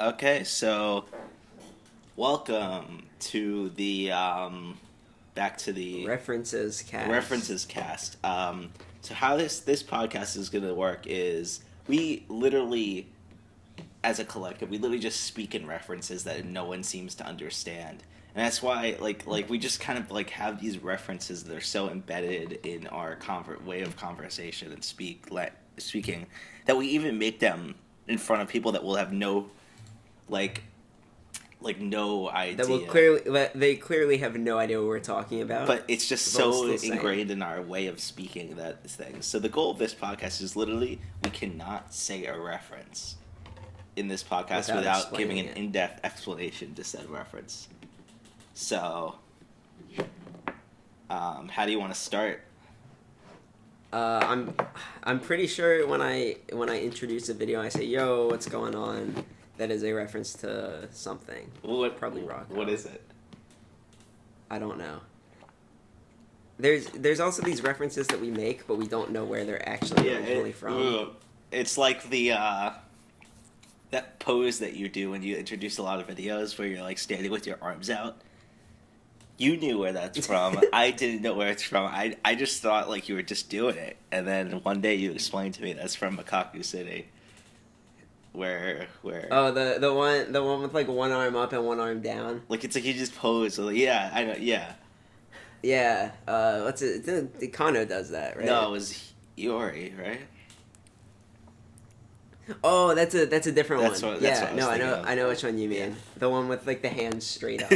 Okay, so welcome to the back to the References cast. references cast. So how this podcast is gonna work is we literally, as a collective, we literally just speak in references that no one seems to understand, and that's why like we just kind of like have these references that are so embedded in our way of conversation and speaking that we even make them in front of people that will have no like no idea. That will they clearly have no idea what we're talking about. But it's just but so we'll still say ingrained in our way of speaking that thing. So the goal of this podcast is literally we cannot say a reference in this podcast without giving an in-depth explanation to said reference. So, how do you want to start? I'm pretty sure when I introduce a video, I say, "Yo, what's going on?" That is a reference to something. Probably Rocco. What is it? I don't know. There's also these references that we make, but we don't know where they're actually originally from. It's like the that pose that you do when you introduce a lot of videos where you're like standing with your arms out. You knew where that's from. I didn't know where it's from. I just thought like you were just doing it, and then one day you explained to me that's from Makaku City. Where Oh, the one with like one arm up and one arm down. Like it's like you just pose. So, like, yeah, I know. Yeah. Yeah. What's it? The Kano does that, right? No, it was Iori, right? Oh, that's a different one. That's what I know which one you mean. Yeah. The one with like the hands straight up.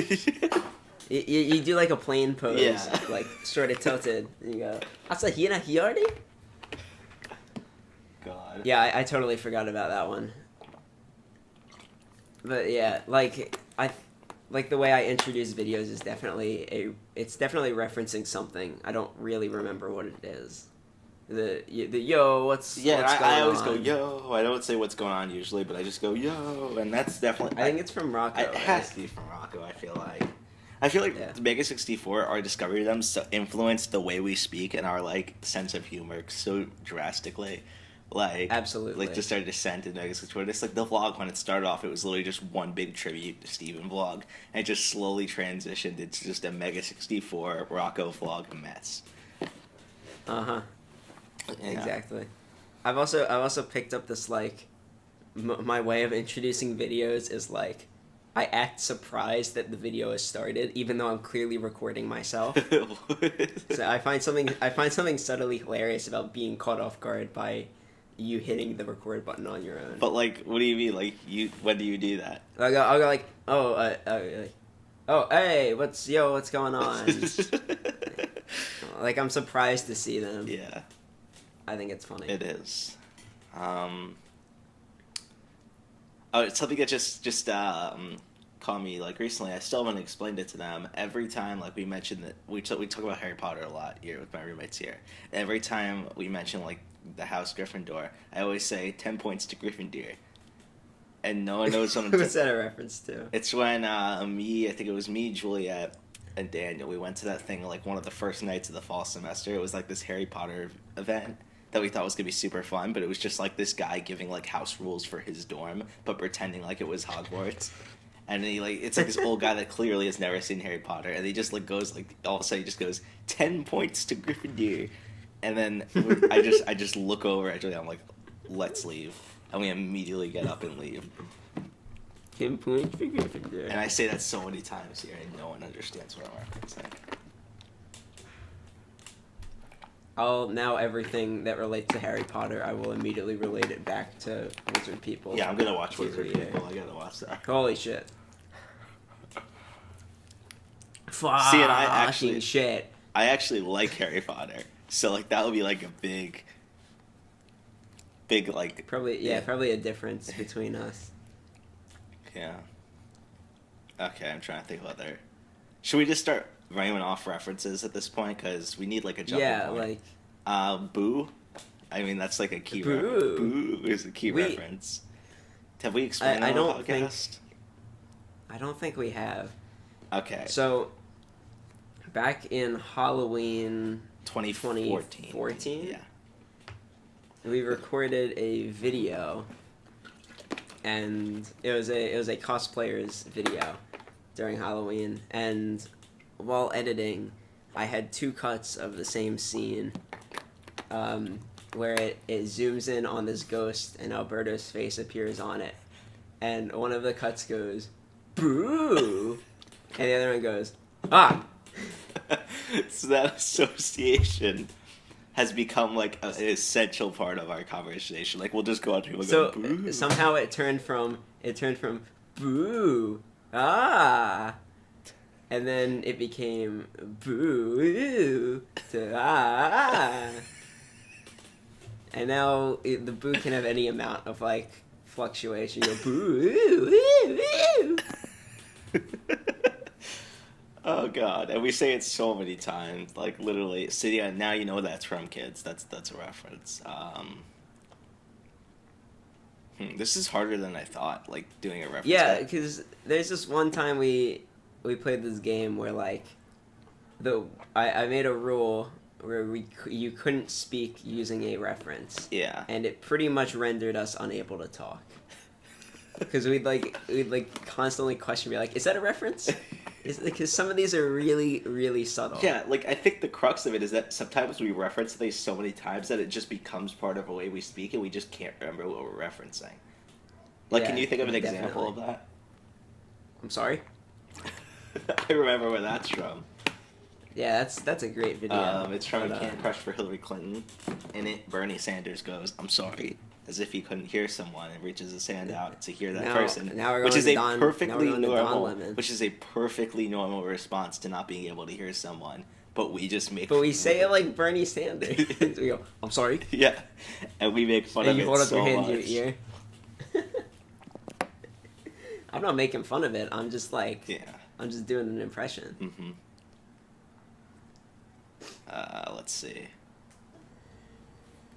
you do like a plane pose, yeah. like sort of tilted. And you go, Asahina Hiyari? God. Yeah, I totally forgot about that one. But yeah, like the way I introduce videos is it's definitely referencing something. I don't really remember what it is. The yo, what's going on? I always go yo. I don't say what's going on usually, but I just go yo, and that's definitely. I think it's from Rocco. It has to be from Rocco. I feel like Yeah. the Mega 64, our discovery of them, influenced the way we speak and our like sense of humor so drastically. Like Absolutely. Like just started descent in Mega 64. It's like the vlog when it started off, it was literally just one big tribute to Steven vlog, and it just slowly transitioned into just a Mega 64 Rocco vlog mess. Uh-huh. Yeah. Exactly. I've also picked up this like my way of introducing videos is like I act surprised that the video has started even though I'm clearly recording myself. So I find something subtly hilarious about being caught off guard by you hitting the record button on your own. But like, what do you mean? Like, when do you do that? I'll go like, hey, what's going on? Like I'm surprised to see them. Yeah. I think it's funny. It is. It's something that just caught me like recently. I still haven't explained it to them. Every time like we mention that we talk about Harry Potter a lot here with my roommates here. Every time we mention like the House Gryffindor, I always say 10 points to Gryffindor, and no one knows what I'm What's that a reference to? It's when I think it was me, Juliet, and Daniel. We went to that thing like one of the first nights of the fall semester. It was like this Harry Potter event that we thought was gonna be super fun, but it was just like this guy giving like house rules for his dorm, but pretending like it was Hogwarts. And he like it's like this old guy that clearly has never seen Harry Potter, and he just like goes like all of a sudden he just goes 10 points to Gryffindor, and then I just look over at Juliet. I'm like, let's leave, and we immediately get up and leave. 10 points for Gryffindor. And I say that so many times here, and no one understands what I'm referencing. Now everything that relates to Harry Potter, I will immediately relate it back to Wizard People. Yeah, I'm gonna watch Wizard People. I gotta watch that. Holy shit. See, and I actually like Harry Potter, so like that would be like a big like probably a difference between us. Yeah. Okay, I'm trying to think of other. Should we just start rhyming off references at this point? Because we need like a jumping point. Like Boo. I mean, that's like a key reference. Boo is a key reference. Have we explained that on the podcast? I don't think we have. Okay. So, back in Halloween 2014. Yeah. We recorded a video and it was a cosplayer's video during Halloween, and while editing, I had two cuts of the same scene, where it zooms in on this ghost and Alberto's face appears on it, and one of the cuts goes, "Boo," and the other one goes, "Ah." So that association has become like an essential part of our conversation. Like we'll just go out to people So and go, boo. somehow it turned from boo, ah, and then it became boo to ah, and now the boo can have any amount of like fluctuation. You go boo. Oh god, and we say it so many times, like literally. So yeah, now you know that's from kids. That's a reference. This is harder than I thought. Like doing a reference. Yeah, because there's this one time we played this game where like I made a rule where you couldn't speak using a reference. Yeah. And it pretty much rendered us unable to talk. Because we'd constantly question, be like, is that a reference? Because some of these are really, really subtle. Yeah, like I think the crux of it is that sometimes we reference things so many times that it just becomes part of the way we speak, and we just can't remember what we're referencing. Like, can you think of an example of that? I'm sorry? I remember where that's from. Yeah, that's a great video. It's from Can't Crush for Hillary Clinton. In it, Bernie Sanders goes, "I'm sorry," as if he couldn't hear someone, and reaches his hand out to hear that person, which is a perfectly normal response to not being able to hear someone. But we just make. But we say it like Bernie Sanders. We go, "I'm sorry." Yeah, and we make fun of it so much. You hold up your hand to your ear. I'm not making fun of it. I'm just like, I'm just doing an impression. Mm-hmm. Let's see.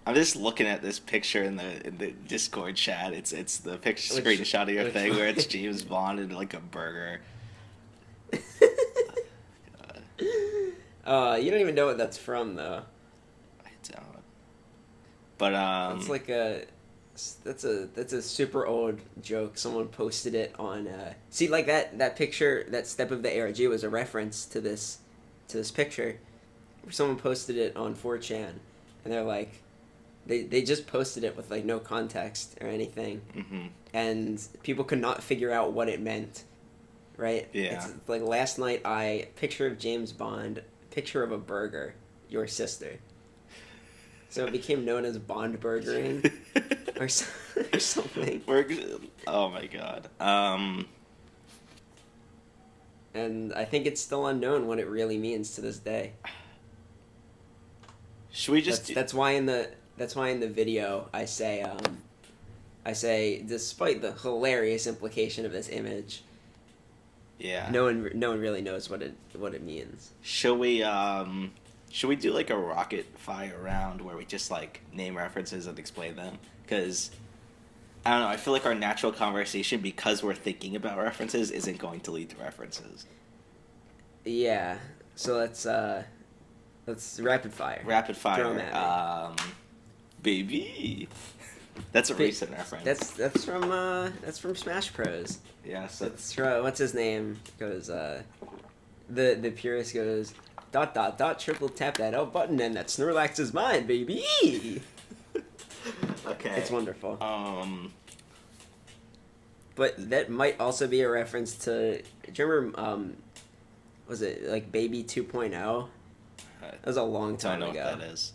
I'm just looking at this picture in the Discord chat. It's the picture screenshot of your thing where it's James Bond and like a burger. You don't even know what that's from though. I don't. But it's like that's a super old joke. Someone posted it on see like that picture, that Step of the ARG was a reference to this picture. Someone posted it on 4chan, and they're like, they just posted it with like no context or anything, and people could not figure out what it meant, right? Yeah. It's like last night picture of James Bond, picture of a burger, your sister. So it became known as Bond burgering, or something. Oh my god. And I think it's still unknown what it really means to this day. Should we just? That's why in the video I say despite the hilarious implication of this image. Yeah. No one really knows what it means. Should we do like a rocket fire round where we just like name references and explain them? Because I don't know. I feel like our natural conversation, because we're thinking about references, isn't going to lead to references. Yeah. So let's rapid fire. Rapid fire. Baby. That's a recent reference. That's from Smash Bros. Yeah. So what's his name? Goes the purist goes ... triple tap that L button and that Snorlax is mine, baby. Okay. It's wonderful. But that might also be a reference to. Do you remember? Was it like Baby 2.0? That was a long time ago. I don't know what that is.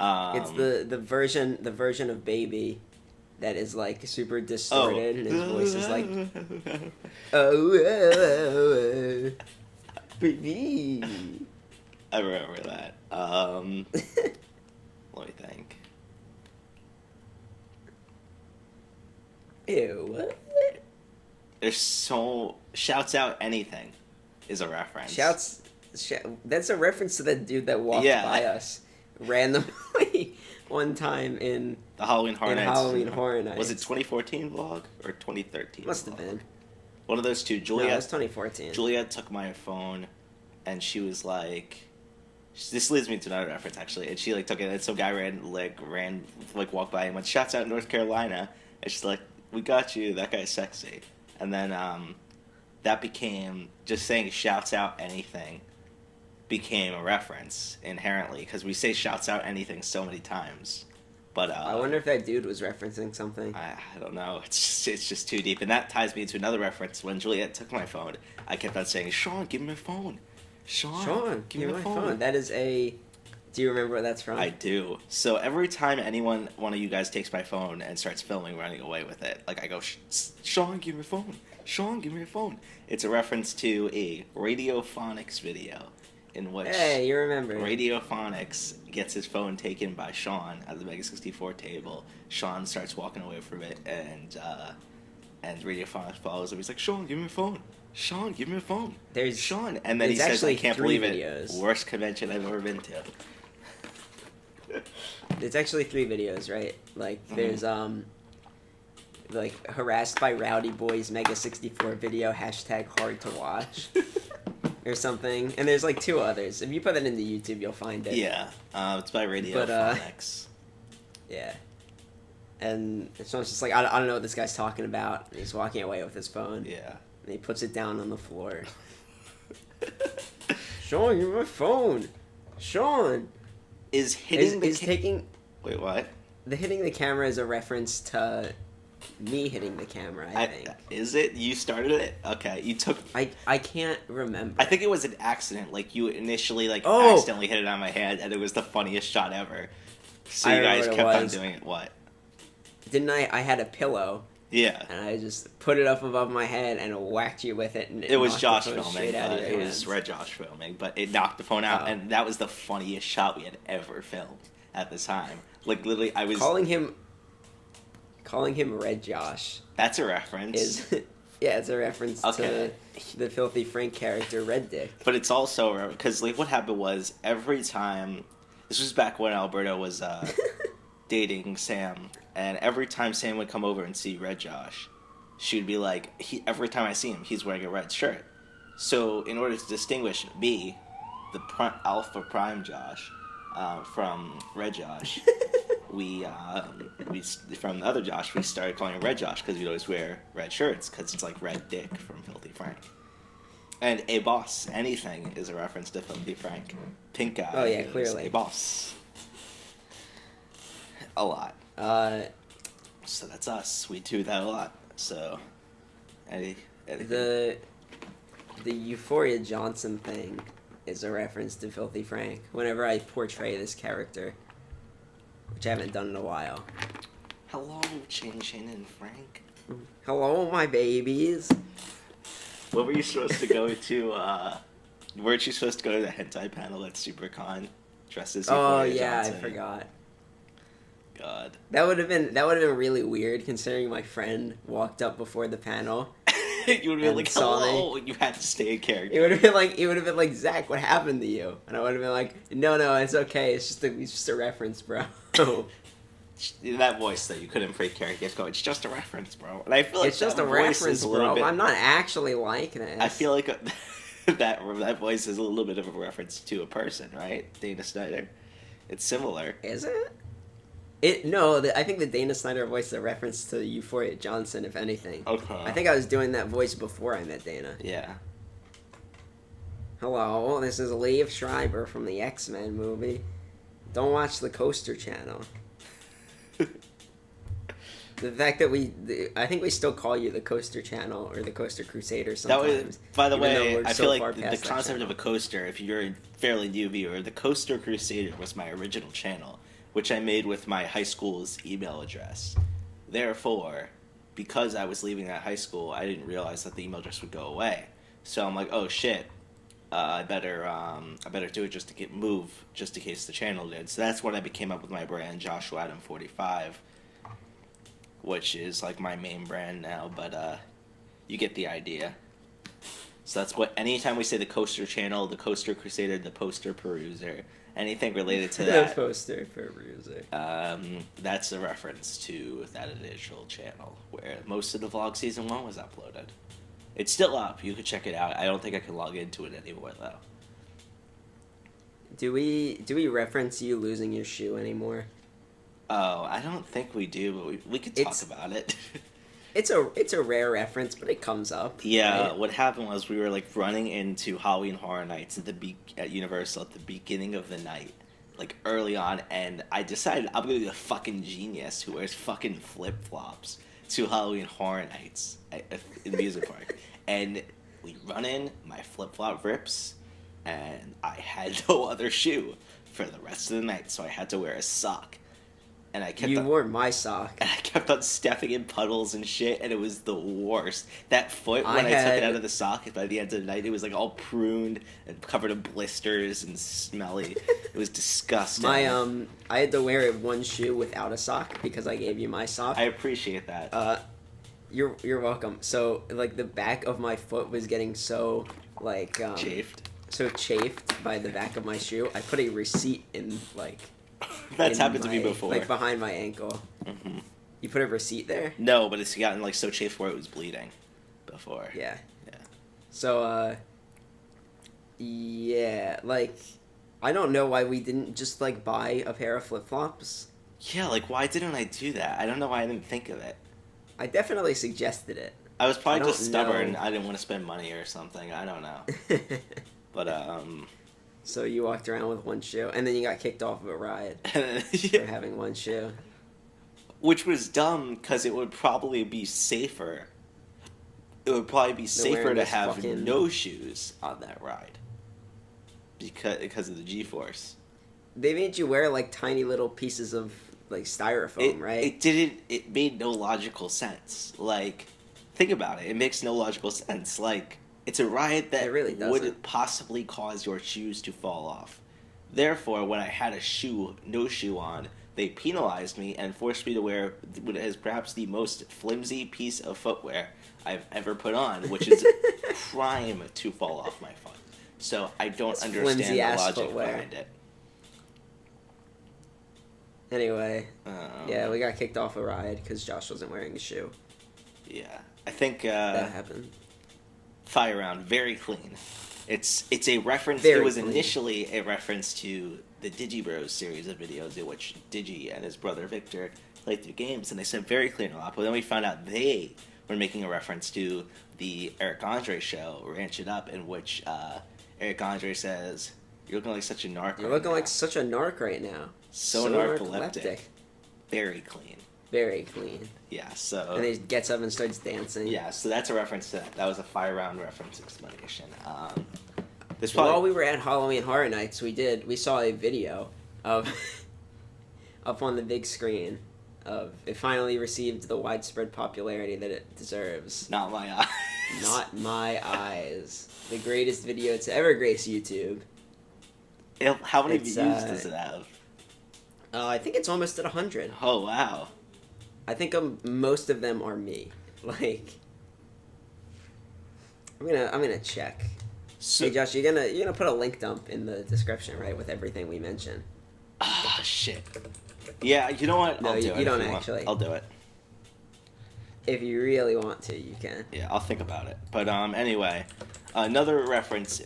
It's the version of Baby that is like super distorted, and his voice is like, oh, baby. I remember that. Let me think. Ew. What? There's shouts out anything is a reference. That's a reference to that dude that walked by us randomly one time in the Halloween Horror Nights. Halloween Horror Nights. Was it 2014 vlog or 2013? Must have been. One of those two. Juliet. No, it was 2014. Juliet took my phone, and she was like, "This leads me to another reference actually." And she like took it, and some guy ran walked by and went, "Shouts out North Carolina," and she's like, we got you. That guy's sexy. And then that became just saying shouts out anything became a reference inherently because we say shouts out anything so many times. But I wonder if that dude was referencing something. I don't know. It's just too deep, and that ties me to another reference. When Juliet took my phone, I kept on saying, "Sean, give me my phone. Sean, give me my phone." That is a. Do you remember where that's from? I do. So every time one of you guys takes my phone and starts filming running away with it, like I go, "Sean, give me your phone. Sean, give me your phone." It's a reference to a Radiophonics video in which you remember. Radiophonics gets his phone taken by Sean at the Mega 64 table. Sean starts walking away from it, and Radiophonics follows him. He's like, "Sean, give me your phone. Sean, give me your phone. There's Sean," and then he says, "I can't believe videos. it. Worst convention I've ever been to." It's actually 3 videos, right? Like there's like harassed by rowdy boys Mega 64 video #hard to watch or something, and there's like 2 others. If you put it into YouTube, you'll find it. Yeah, it's by Radiophonics. Yeah, and Sean's just like, I don't know what this guy's talking about. And he's walking away with his phone. Yeah, and he puts it down on the floor. Sean, you're my phone. Sean is hitting taking. Wait, what? The hitting the camera is a reference to me hitting the camera, I think. Is it? You started it? Okay, you took... I can't remember. I think it was an accident. Like, you initially, accidentally hit it on my hand, and it was the funniest shot ever. So you guys kept on doing it. What? Didn't I? I had a pillow. Yeah. And I just put it up above my head and whacked you with it. And it was Josh filming. It was Red Josh filming, but it knocked the phone out, and that was the funniest shot we had ever filmed at the time. Like, literally, I was... Calling him Red Josh. That's a reference. Yeah, it's a reference to the Filthy Frank character, Red Dick. But it's also... Because, like, what happened was, every time... This was back when Alberto was dating Sam, and every time Sam would come over and see Red Josh, she would be like, every time I see him, he's wearing a red shirt. So, in order to distinguish me, the Alpha Prime Josh, from Red Josh... we from the other Josh, we started calling him Red Josh because we'd always wear red shirts because it's like Red Dick from Filthy Frank. And a boss, anything is a reference to Filthy Frank. Pink Eye. Oh yeah, clearly. A boss. A lot. So that's us. We do that a lot. So, anything. The Euphoria Johnson thing is a reference to Filthy Frank. Whenever I portray this character. Which I haven't done in a while. Hello, Chin Chin and Frank. Hello, my babies. What were you supposed to go to, weren't you supposed to go to the hentai panel at SuperCon? Dressed as Euphoria Johnson? I forgot. God. That would have been really weird considering my friend walked up before the panel. You would have been like, hello, and you had to stay in character. It would have been like, Zach, what happened to you? And I would have been like, no, it's okay. It's just a reference, bro. In that voice that you couldn't break character, you have to go, it's just a reference, bro. And I feel like it's just a reference, bro. I'm not actually like this. I feel like that voice is a little bit of a reference to a person, right? Dana Snyder. It's similar. Is it? I think the Dana Snyder voice is a reference to Euphoria Johnson, if anything. Okay. I think I was doing that voice before I met Dana. Yeah. Hello, this is Liev Schreiber from the X-Men movie. Don't watch the Coaster Channel. The fact that I think we still call you the Coaster Channel or the Coaster Crusader sometimes. By the way, I feel like the concept of a coaster, if you're a fairly new viewer, the Coaster Crusader was my original channel, which I made with my high school's email address. Therefore, because I was leaving that high school, I didn't realize that the email address would go away. So I'm like, oh shit, I better do it just in case the channel did. So that's when I came up with my brand, Joshua Adam 45, which is like my main brand now. But you get the idea. So that's what. Anytime we say the Coaster Channel, the Coaster Crusader, the Poster Peruser, anything related to that. The Poster Peruser. That's a reference to that initial channel where most of the vlog season 1 was uploaded. It's still up. You can check it out. I don't think I can log into it anymore though. Do we reference you losing your shoe anymore? Oh, I don't think we do, but we could talk about it. It's a rare reference, but it comes up. Yeah, Right? what happened was we were like running into Halloween Horror Nights at Universal at the beginning of the night, like early on, and I decided I'm gonna be the fucking genius who wears fucking flip flops to Halloween Horror Nights in Music Park, and we run in, my flip flop rips, and I had no other shoe for the rest of the night, so I had to wear a sock. And I kept Wore my sock. and I kept on stepping in puddles and shit, and it was the worst. That foot, when I took it out of the sock, by the end of the night, it was like all pruned and covered in blisters and smelly. It was disgusting. I had to wear one shoe without a sock because I gave you my sock. I appreciate that. You're welcome. So like the back of my foot was getting so like Chafed. so chafed by the back of my shoe. I put a receipt in like. That's happened to me before. Like behind my ankle. Mm-hmm. You put a receipt there? No, but it's gotten like so chafed where it was bleeding before. Yeah. Yeah. So yeah, like I don't know why we didn't just like buy a pair of flip-flops. Yeah, like why didn't I do that? I don't know why I didn't think of it. I definitely suggested it. I was probably just stubborn. know. I didn't want to spend money or something. I don't know. But So you walked around with one shoe, and then you got kicked off of a ride yeah. for having one shoe. Which was dumb because it would probably be safer. It would probably be safer wearing to this have fucking- no shoes on that ride because of the G-force. They made you wear like tiny little pieces of like styrofoam, right? It didn't. It made no logical sense. Like, think about it. It makes no logical sense. Like, it's a ride that It really would doesn't. possibly cause your shoes to fall off. Therefore, when I had no shoe on, they penalized me and forced me to wear what is perhaps the most flimsy piece of footwear I've ever put on, which is prime to fall off my foot. So I don't It's understand the flimsy-ass logic footwear. behind it. Anyway, yeah, we got kicked off a ride because Josh wasn't wearing a shoe. Yeah, I think That happened. Fire Round, very clean. It's a reference. Very it was clean. initially a reference to the Digibros series of videos in which Digi and his brother Victor played through games, and they said very clean a lot. But then we found out they were making a reference to the Eric Andre show, Ranch It Up, in which Eric Andre says, "You're looking like such a narc. You're right looking now." like such a narc right now. so narcoleptic. Very clean. Very clean. Yeah. So. And he gets up and starts dancing. Yeah, so that's a reference to that. That was a Fire Round reference explanation. This While probably we were at Halloween Horror Nights, we saw a video of up on the big screen of it finally received the widespread popularity that it deserves. not my eyes. Not my eyes. The greatest video to ever grace YouTube. How many It's, views does it have? I think it's almost at 100. Oh wow! I think most of them are me. Like, I'm gonna check. So, Hey Josh, you're gonna put a link dump in the description, right, with everything we mention. ah, shit. Yeah, you know what? No, I'll do you it if don't want. actually. I'll do it. If you really want to, you can. Yeah, I'll think about it. But anyway, another reference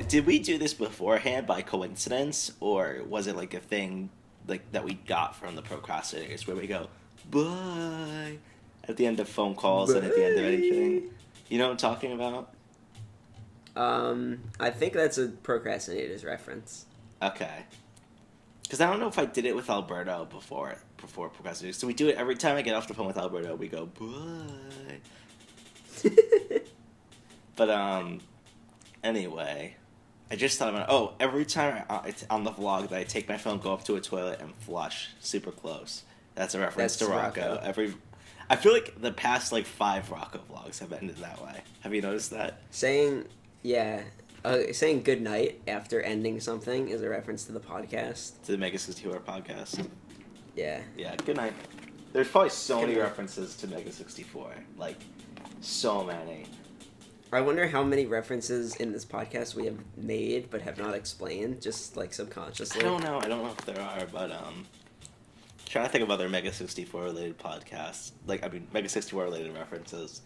did we do this beforehand by coincidence, or was it like a thing like that we got from the procrastinators where we go bye at the end of phone calls and at the end of anything? You know what I'm talking about? I think that's a procrastinators reference. Okay. Because I don't know if I did it with Alberto before procrastinators. So we do it every time I get off the phone with Alberto. We go bye. But anyway, I just thought about every time it's on the vlog that I take my phone, go up to a toilet, and flush super close. That's a reference That's to Rocco. Rocco. I feel like the past 5 Rocco vlogs have ended that way. Have you noticed that? Saying good night after ending something is a reference to the podcast. To the Mega 64 podcast. Yeah. Yeah, good night. There's probably so Good many night. references to Mega 64. So many. I wonder how many references in this podcast we have made but have not explained, just subconsciously. I don't know if there are, but trying to think of other Mega 64 related podcasts. Mega 64 related references.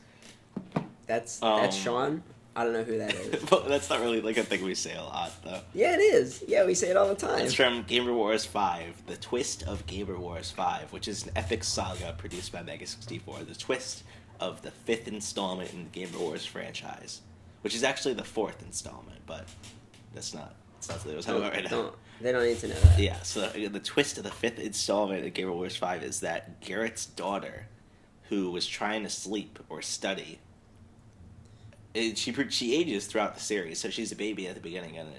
That's Um, Sean. I don't know who that is. But that's not really a thing we say a lot, though. Yeah, it is. Yeah, we say it all the time. It's from Gamer Wars 5, The Twist of Gamer Wars 5, which is an epic saga produced by Mega 64. The twist of the 5th installment in the Game Wars franchise, which is actually the 4th installment, but that's not what we're talking about right now. They don't need to know that. Yeah, so the twist of the 5th installment of Game Wars 5 is that Garrett's daughter, who was trying to sleep or study, she ages throughout the series, so she's a baby at the beginning and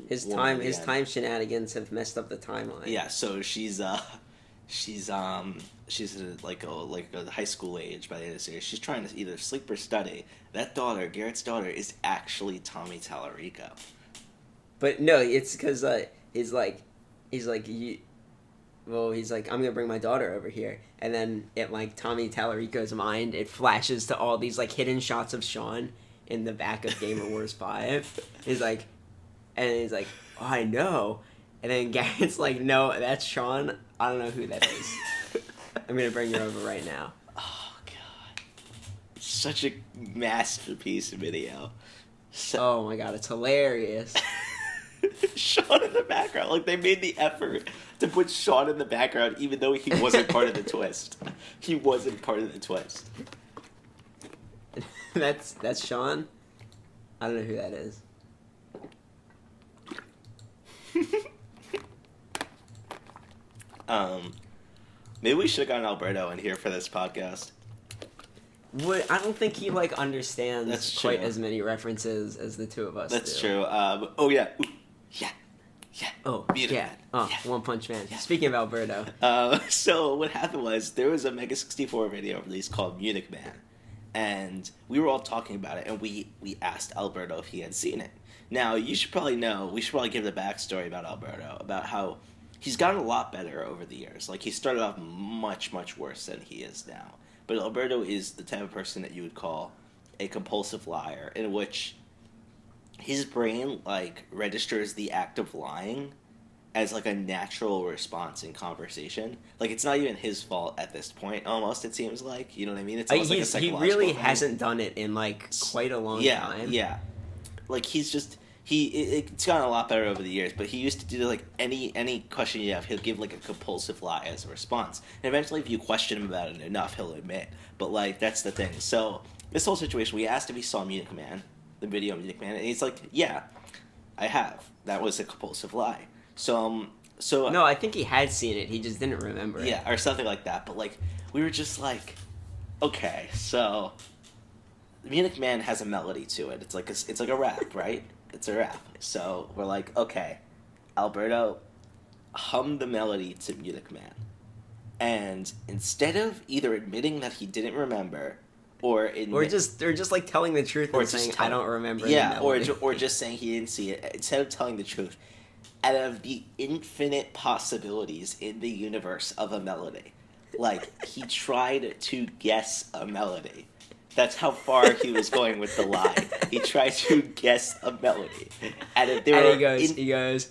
his time shenanigans have messed up the timeline. Yeah, so she's a high school age by the end of the series. She's trying to either sleep or study. That daughter, Garrett's daughter, is actually Tommy Tallarico. But no, it's because he's like, I'm gonna bring my daughter over here, and then at like Tommy Tallarico's mind, it flashes to all these like hidden shots of Sean in the back of Game Wars 5. He's like, oh, I know, and then Garrett's like, no, that's Sean. I don't know who that is. I'm gonna bring her over right now. Oh god, such a masterpiece video. Oh my god, it's hilarious. Sean in the background, like they made the effort to put Sean in the background, even though he wasn't part of the twist. He wasn't part of the twist. That's Sean. I don't know who that is. Maybe we should have gotten Alberto in here for this podcast. I don't think he like understands That's quite true. as many references as the two of us. That's do. true. Oh yeah. Ooh. Yeah. Oh, Beautiful. yeah. Oh, Yeah. One Punch Man. Yeah. Speaking of Alberto. So what happened was there was a Mega 64 video release called Munich Man, and we were all talking about it, and we asked Alberto if he had seen it. Now you should probably know. We should probably give the backstory about Alberto, about how he's gotten a lot better over the years. Like he started off much worse than he is now. But Alberto is the type of person that you would call a compulsive liar, in which his brain like registers the act of lying as like a natural response in conversation. Like it's not even his fault at this point. Almost, it seems like, you know what I mean. It's almost like a He psychological really thing. hasn't done it in like quite a long time. Yeah. Like he's just it's gotten a lot better over the years. But he used to do like any question you have, he'll give like a compulsive lie as a response. And eventually, if you question him about it enough, he'll admit. But like that's the thing. So this whole situation, we asked if he saw Munich Man, the video of Munich Man, and he's like, yeah, I have. That was a compulsive lie. So No, I think he had seen it. He just didn't remember it. yeah, or something like that. But like we were just like, okay, so Munich Man has a melody to it. It's like a rap, right? It's a rap. So we're like, okay, Alberto, hum the melody to Munich Man. And instead of either admitting that he didn't remember, or just like telling the truth and saying I don't remember. yeah, or just saying he didn't see it, instead of telling the truth, out of the infinite possibilities in the universe of a melody, like he tried to guess a melody. That's how far he was going with the lie. He tried to guess a melody, and he goes,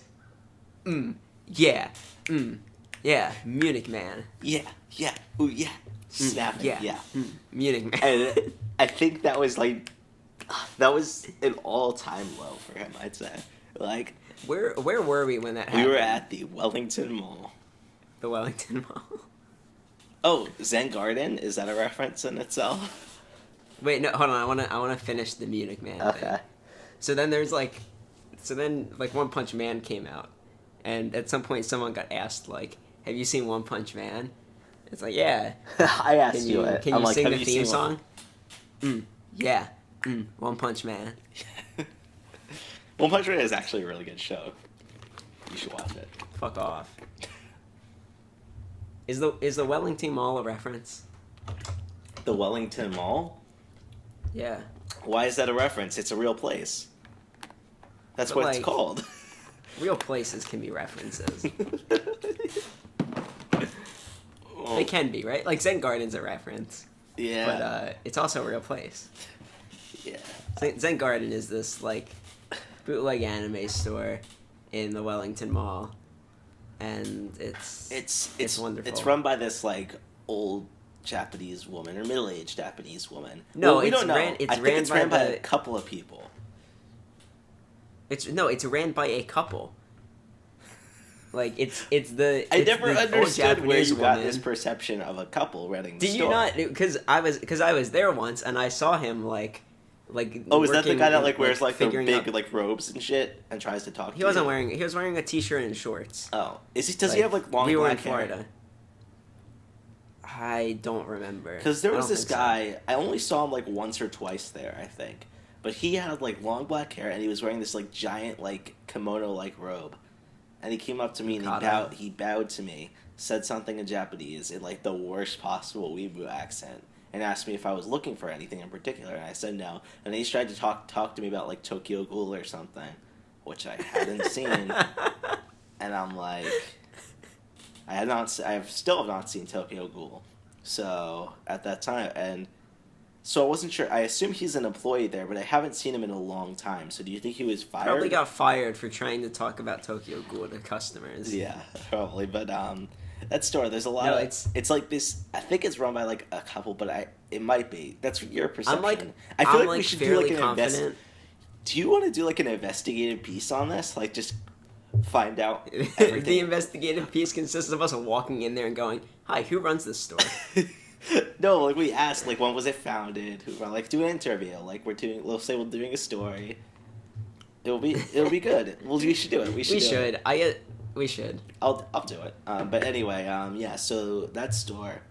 yeah, Munich Man. Yeah, ooh, yeah, snapping, yeah. Munich Man. And I think that was an all-time low for him, I'd say. Like, Where were we when that happened? we were at the Wellington Mall. The Wellington Mall. Oh, Zen Garden? Is that a reference in itself? Wait, no, hold on. I wanna finish the Munich Man thing. Okay. So then One Punch Man came out, and at some point someone got asked like, "Have you seen One Punch Man?" It's like, yeah. I asked Can you you it. can I'm you like, sing have the you theme seen song? Yeah. One Punch Man. One Punch Man is actually a really good show. You should watch it. Fuck off. Is the Wellington Mall a reference? The Wellington Mall? Yeah. Why is that a reference? It's a real place. That's But, what it's like, called. Real places can be references. Well, They can be, right? Like Zen Garden's a reference. yeah. But it's also a real place. Yeah. Zen Garden is this like bootleg anime store in the Wellington Mall, and it's wonderful. It's run by this like old Japanese woman or middle-aged Japanese woman. No, Well, we it's don't know. ran- it's I think ran it's by ran by the- a couple of people. It's ran by a couple. Like it's I never the old understood where Japanese you got woman. this perception of a couple renting the Did store. you not? Because I was there once and I saw him like. Oh, is that the guy that like wears like the figuring big out- like robes and shit and tries to talk to you? He was wearing a t-shirt and shorts. Oh, is he? Does he have like long we were in black hair? Florida. I don't remember. Because there I was don't this think so. guy, I only saw him like once or twice there, I think. But he had like long black hair and he was wearing this like giant like kimono like robe. And he came up to me and Yukata. he bowed to me, said something in Japanese in like the worst possible Weebu accent, and asked me if I was looking for anything in particular, and I said no. And then he tried to talk to me about like Tokyo Ghoul or something, which I hadn't seen. And I'm like, I still have not seen Tokyo Ghoul. So at that time, and so I wasn't sure. I assume he's an employee there, but I haven't seen him in a long time. So do you think he was fired? Probably got fired for trying to talk about Tokyo Ghoul to customers. Yeah, probably. But that store, there's a lot. No, of, it's like this. I think it's run by like a couple, but it might be. That's your perception. I feel feel like like we should do fairly like an confident. Do you want to do like an investigative piece on this? Like just find out everything. The investigative piece consists of us walking in there and going, "Hi, who runs this store?" No, like we asked, like when was it founded? Who like do an interview? Like we're doing a story. It'll be good. Well, we should do it. We should. We should. I'll do it. But anyway, yeah. So that store.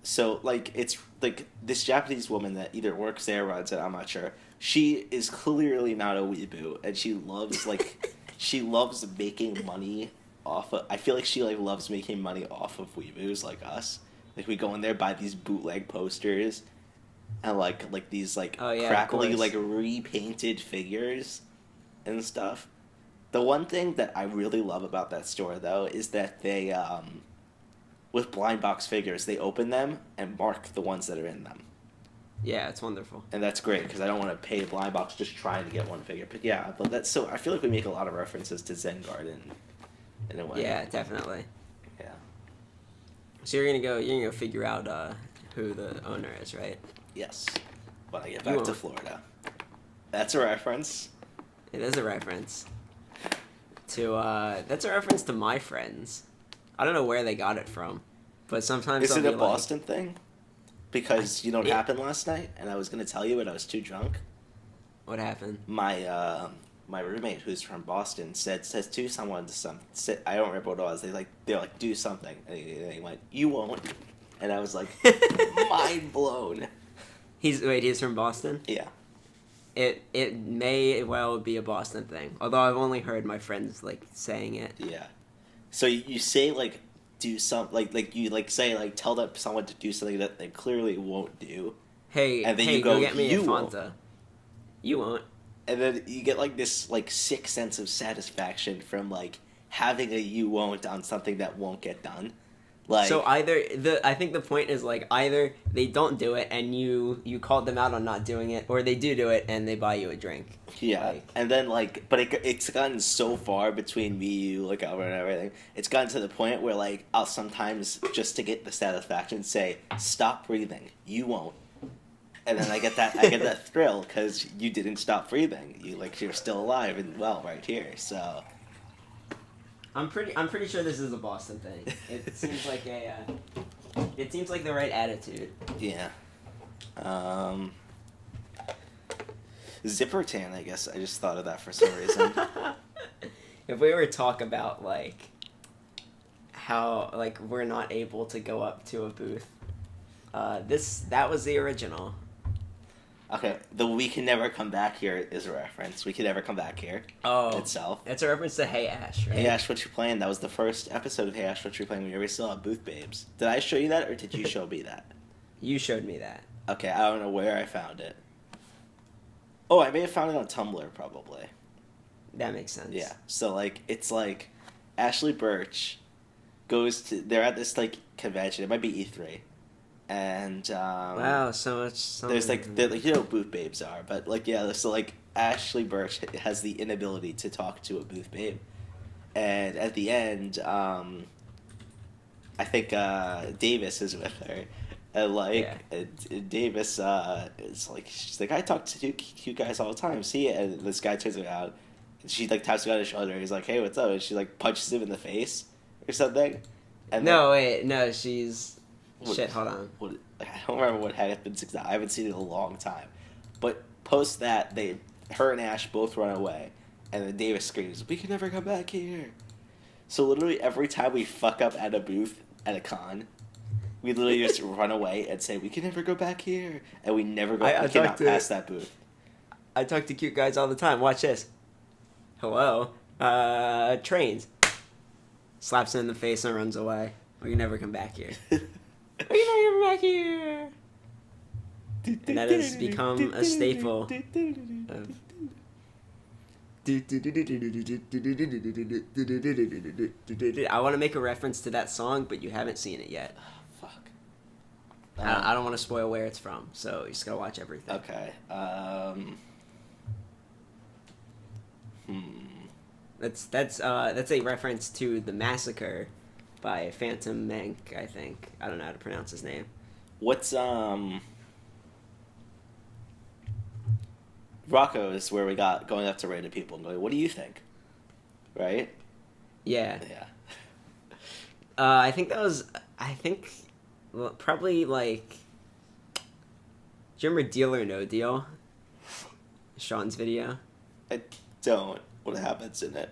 So like it's like this Japanese woman that either works there or runs it. I'm not sure. She is clearly not a weeaboo, and she loves like she loves making money off of. I feel like she like loves making money off of weeaboos like us. Like we go in there, buy these bootleg posters, and like these like crappily like repainted figures and stuff. The one thing that I really love about that store though is that they with blind box figures they open them and mark the ones that are in them. Yeah, it's wonderful. And that's great because I don't want to pay a blind box just trying to get one figure. But yeah, but that's so I feel like we make a lot of references to Zen Garden in a way. Yeah, definitely. Yeah. So you're gonna go figure out who the owner is, right? Yes. When I get back to Florida. That's a reference. It is a reference to that's a reference to my friends. I don't know where they got it from, but sometimes is I'll it be a Boston thing? Because you know what happened last night, and I was gonna tell you, but I was too drunk. What happened? My roommate, who's from Boston, says to someone I don't remember what it was. They're like do something, and he went, "You won't," and I was like, mind blown. He's from Boston? Yeah. It may well be a Boston thing, although I've only heard my friends like saying it. Yeah. So you say like do some like you like say like tell someone to do something that they clearly won't do. Hey, and then hey, you go get me you a won't. Fanta. You won't. And then you get like this like sick sense of satisfaction from like having a you won't on something that won't get done. Like so I think the point is like either they don't do it and you called them out on not doing it, or they do it and they buy you a drink. yeah, and then like, but it's gotten so far between me, you, like Albert, and everything. It's gotten to the point where like I'll sometimes just to get the satisfaction say, "Stop breathing, you won't," and then I get that thrill because you didn't stop breathing. You're still alive and well right here. So I'm pretty sure this is a Boston thing. It seems like it seems like the right attitude. yeah. Zipper tan, I guess. I just thought of that for some reason. If we were to talk about like how like we're not able to go up to a booth, that was the original. Okay, the "We Can Never Come Back Here" is a reference. "We Can Never Come Back Here" itself. It's a reference to Hey Ash, right? Hey Ash, what you playing? That was the first episode of Hey Ash, what you playing when you were still at Booth Babes. Did I show you that, or did you show me that? You showed me that. Okay, I don't know where I found it. Oh, I may have found it on Tumblr, probably. That makes sense. Yeah, so, like, it's like Ashley Birch they're at this, like, convention. It might be E3. And, wow, so much... there's, like, you know what Booth Babes are, but, like, yeah, so, like, Ashley Birch has the inability to talk to a Booth Babe. And at the end, I think, Davis is with her. And, like, and Davis is like, she's like, I talk to cute guys all the time. See it? And this guy turns around, And she like taps him on his shoulder. He's like, "Hey, what's up?" And she like punches him in the face or something. And no, wait, no, she's What- shit. Hold on. I don't remember what happens exactly. I haven't seen it in a long time. But post that, her and Ash both run away, and then Davis screams, "We can never come back here." So literally every time we fuck up at a booth at a con, we literally just run away and say, "We can never go back here," and we never go. We cannot pass that booth. I talk to cute guys all the time. Watch this. Hello, trains. Slaps him in the face and runs away. We can never come back here. We can never come back here. And that has become a staple of... I want to make a reference to that song, but you haven't seen it yet. Fuck. I don't want to spoil where it's from, so you just gotta watch everything. Okay. That's a reference to The Massacre by Phantom Mank, I think. I don't know how to pronounce his name. What's Rocco is where we got going up to random people and going, "What do you think?" Right? Yeah. Yeah. I think probably like... Do you remember Deal or No Deal? Sean's video? I don't. What happens in it?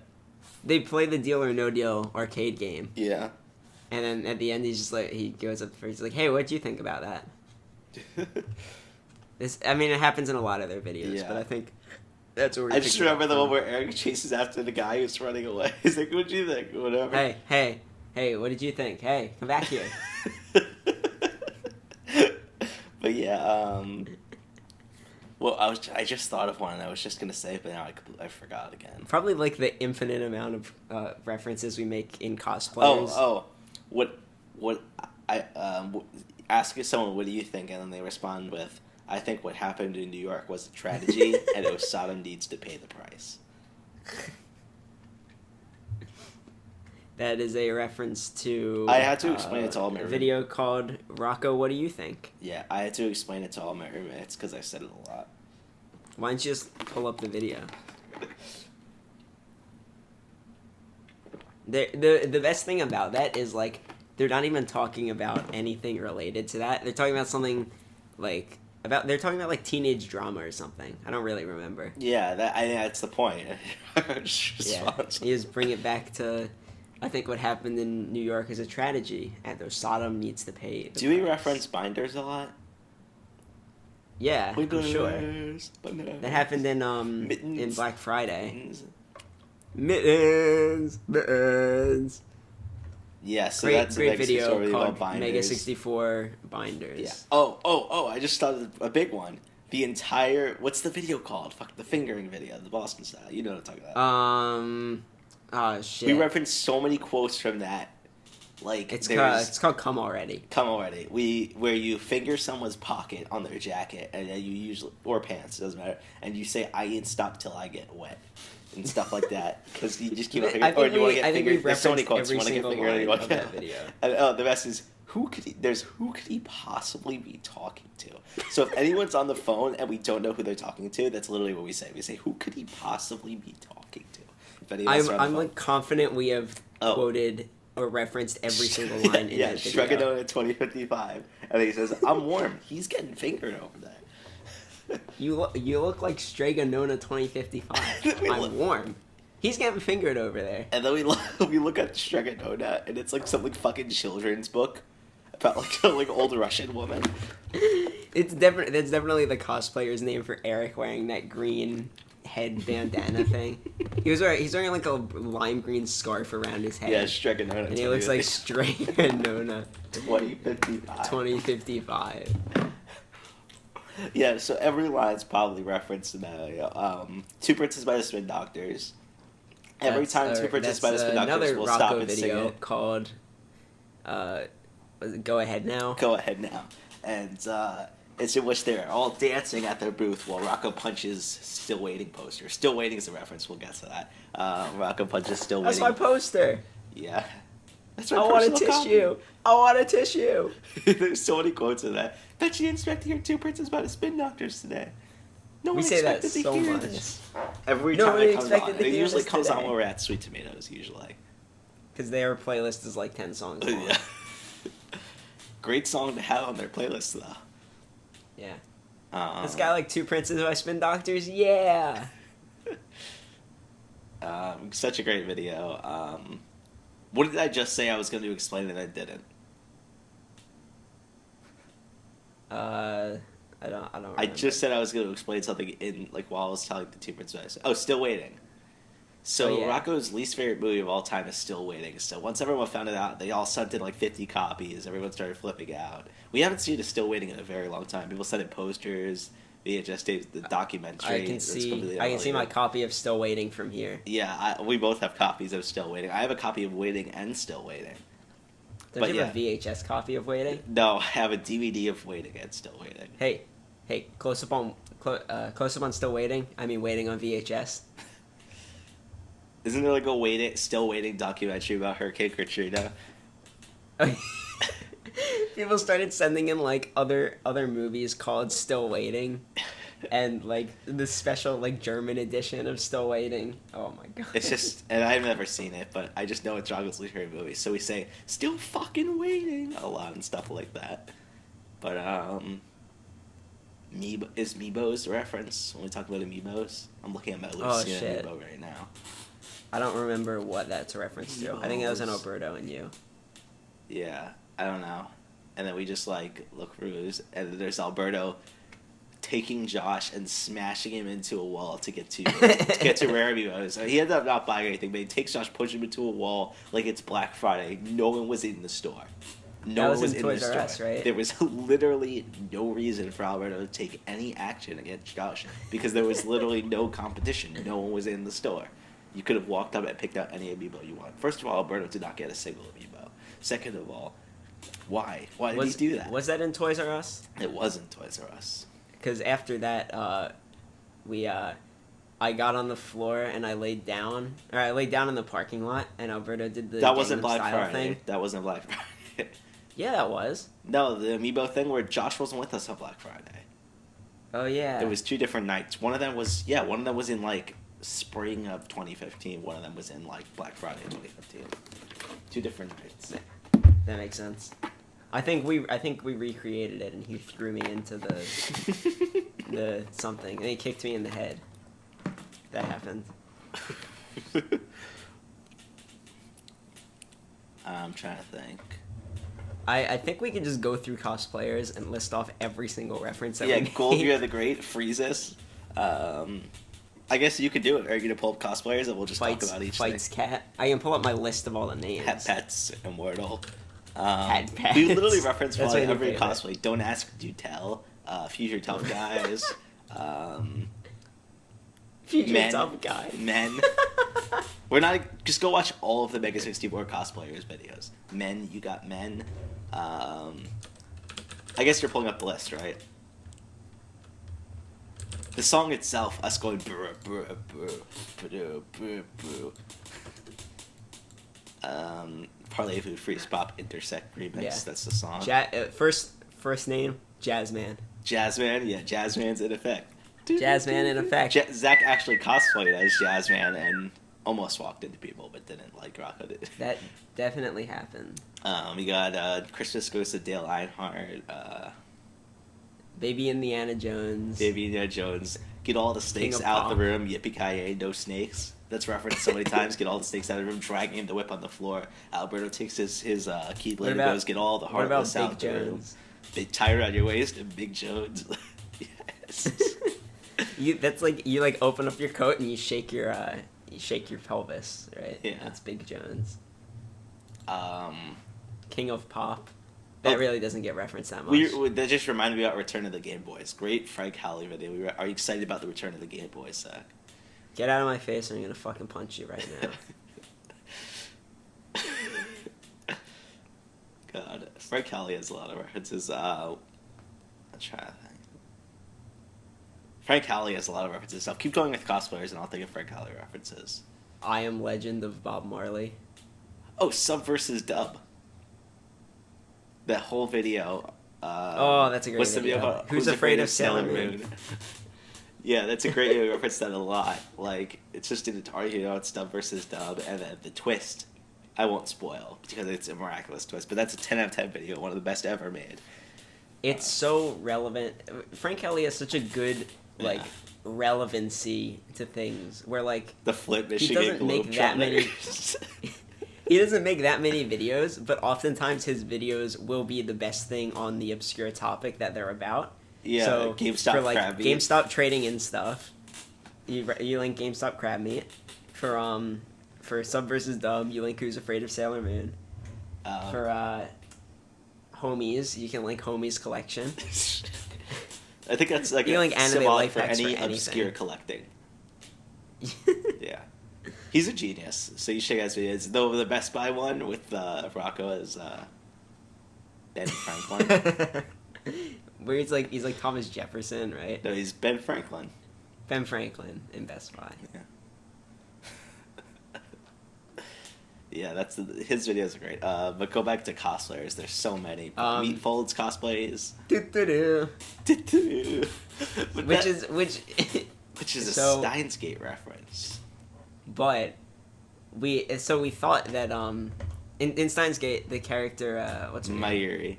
They play the Deal or No Deal arcade game. Yeah. And then at the end, he's just like, he goes up first, he's like, "Hey, what'd you think about that?" It happens in a lot of their videos, Yeah. but I think that's what we're I just remember the from. one where Eric chases after the guy who's running away. He's like, "What'd you think?" Whatever. Hey, what did you think? Hey, come back here. But yeah, well, I just thought of one and I was just gonna say it, but now I forgot again. Probably like the infinite amount of references we make in cosplayers. What I ask someone, "What do you think?" and then they respond with, "I think what happened in New York was a tragedy, and Sodom needs to pay the price." That is a reference to... I had to explain it to all my a video called Rocco, What Do You Think? Yeah, I had to explain it to all my roommates because I said it a lot. Why don't you just pull up the video? The best thing about that is, like, they're not even talking about anything related to that. They're talking about something, like... They're talking about, like, teenage drama or something. I don't really remember. Yeah, that's the point. Yeah, you just bring it back to... I think what happened in New York is a tragedy, and Sodom needs to pay the Do we price. reference binders a lot? Yeah, I'm sure. Binders. That happened in Black Friday. Mittens. Mittens. Yeah, so Great that's a big video story called about binders. Mega 64 Binders. Yeah. Oh! I just thought of a big one. The entire what's the video called? Fuck, the fingering video, the Boston style. You know what I'm talking about. Oh shit. We referenced so many quotes from that. Like it's called Come Already. Come Already. Where you finger someone's pocket on their jacket and then you usually or pants, it doesn't matter, and you say, "I ain't stop till I get wet." And stuff like that, because you just keep on fingering. Or do you want to get fingered? There's so many quotes. You want to get fingered? Of that video. And the best is who could he possibly be talking to? So if anyone's on the phone and we don't know who they're talking to, that's literally what we say. We say, "Who could he possibly be talking to?" If anyone's on the I'm phone. like confident we have quoted or referenced every single line in that video. Shrugadona 2055, and he says, "I'm warm." He's getting fingered over there. You look like Straganona 2055. I'm warm. He's getting fingered over there. And then we look at Straganona, and it's like some like fucking children's book about like a old Russian woman. That's definitely the cosplayer's name for Eric wearing that green head bandana thing. He's wearing like a lime green scarf around his head. Yeah, Straganona. And he looks like Straganona 2055. 2055. Yeah, so every line's probably referenced in that. Two Princes by the Spin Doctors. Every time Two Princes by the Spin Doctors will stop and sing it. Called Go Ahead Now. Go Ahead Now. And it's in which they're all dancing at their booth while Rocco punches Still Waiting poster. Still Waiting is a reference, we'll get to that. Rocco punches Still Waiting. That's my poster. Yeah. That's I want a tissue. I want a tissue. There's so many quotes in that. Bet you didn't expect to hear Two Princes by the Spin Doctors today. No We one say that expected to so hear much. this. Every No time one it comes expected on, to it hear usually this comes on today. when we're at Sweet Tomatoes. Usually. Because their playlist is like 10 songs long. Yeah. Great song to have on their playlist though. Yeah. It's got like 2 Princes by Spin Doctors. Yeah. Such a great video. What did I just say I was going to explain and I didn't? I don't remember. I just said I was going to explain something in like while I was telling the 2 Princes. Oh, Still Waiting. So Oh, yeah. Rocco's least favorite movie of all time is Still Waiting. So once everyone found it out, they all sent in like 50 copies. Everyone started flipping out. We haven't seen a Still Waiting in a very long time. People sent in posters, VHS tapes, the documentary. I can It's see completely my unrelated. copy of Still Waiting from here. Yeah, we both have copies of Still Waiting. I have a copy of Waiting and Still Waiting. Don't But you have a VHS copy of Waiting? No, I have a DVD of Waiting and Still Waiting. Hey, close up on Still Waiting. I mean, Waiting on VHS. Isn't there like a Still Waiting documentary about Hurricane Katrina? People started sending in like other movies called Still Waiting, and like the special like German edition of Still Waiting. Oh my god! It's just, and I've never seen it, but I just know it's Rocco's least favorite movie. So we say "Still fucking waiting" a lot and stuff like that. But is Meebo's a reference when we talk about Amiibos? I'm looking at my Lucian shit. Amiibo right now. I don't remember what that's a reference to. I think that was an Amiibos. Alberto and you. Yeah, I don't know. And then we just like look through, and there's Alberto taking Josh and smashing him into a wall to get to Rare Amiibos. So he ended up not buying anything, but he takes Josh, pushes him into a wall like it's Black Friday. No one was in the store. No one was in the Toys R store. Us, right? There was literally no reason for Alberto to take any action against Josh because there was literally no competition. No one was in the store. You could have walked up and picked out any Amiibo you want. First of all, Alberto did not get a single Amiibo. Second of all, why? Why did he do that? Was that in Toys R Us? It wasn't Toys R Us. Because after that, I got on the floor and I laid down in the parking lot, and Alberto did the That wasn't Gangnam Black Style Friday. thing. That wasn't Black Friday. Yeah, that was. No, the Amiibo thing where Josh wasn't with us on Black Friday. Oh yeah. There was 2 different nights. One of them was in like spring of 2015. One of them was in like Black Friday 2015. 2 different nights. That makes sense. I think we recreated it, and he threw me into the something, and he kicked me in the head. That happened. I'm trying to think. I think we can just go through cosplayers and list off every single reference that Yeah, we made. Goldbeer the Great, Freezus. I guess you could do it. Are you going to pull up cosplayers and we'll just talk about each Fights thing? Cat. I can pull up my list of all the names. Hat Pets, Immortal. Hat Pets. We literally reference That's probably my every favorite. cosplay. Don't Ask, Do Tell. Future Tough Guys. Future Men. Tough Guy. Men. We're not... Just go watch all of the Mega 64 cosplayers videos. Men, you got men. I guess you're pulling up the list, right? The song itself, us going brr, brr, brr, brr, brr, brr. Parlez-vous Freeze Pop Intersect Remix, Yeah. that's the song. First name, Jazzman. Jazzman, yeah, Jazzman's in effect. Jazzman in effect. Zack actually cosplayed as Jazzman and almost walked into people, but didn't like Rocco did. That definitely happened. We got Christmas Goes to Dale Earnhardt, Baby Indiana Jones. Baby Indiana Jones. Get all the snakes of out Pop. the room. Yippee-ki-yay, no snakes. That's referenced so many times. Get all the snakes out of the room, dragging him the whip on the floor. Alberto takes his keyblade and goes, get all the What about heartless out Big the room. Jones? Big tie around your waist and Big Jones. Yes. You like open up your coat and you shake your pelvis, right? Yeah. That's Big Jones. Um, King of Pop. That Oh. really doesn't get referenced that much. that just reminded me about Return of the Game Boys. Great Frank Howley video. Are you excited about the Return of the Game Boys, Zach? Get out of my face or I'm gonna fucking punch you right now. God, Frank Howley has a lot of references. I'm trying to think. Frank Howley has a lot of references. So I'll keep going with cosplayers and I'll think of Frank Howley references. I Am Legend of Bob Marley. Oh, sub versus dub. That whole video. Oh, that's a great what's the video. called? Who's Afraid of Sailor Moon? Yeah, that's a great we reference that a lot. Like, it's just an argument about dub versus dub, and then the twist. I won't spoil because it's a miraculous twist, but that's a 10 out of 10 video, one of the best ever made. It's so relevant. Frank Kelly has such a good like relevancy to things where like the Flint, he Michigan doesn't make that many. He doesn't make that many videos, but oftentimes his videos will be the best thing on the obscure topic that they're about. Yeah, so GameStop for like crab meat. GameStop trading and stuff. You link GameStop crab meat for sub versus dub. You link Who's Afraid of Sailor Moon. For homies, you can link homies collection. I think that's like you link anime life for hacks any for obscure collecting. Yeah, he's a genius. So you should guys videos. Though the Best Buy one with Rocco is Ben Franklin. Where he's like Thomas Jefferson, right? No, he's Ben Franklin. Ben Franklin in Best Buy. Yeah. Yeah, his videos are great. But go back to cosplayers. There's so many. Meatfolds cosplays. Which is a Steins Gate reference. But we thought that in Steins Gate the character what's her name?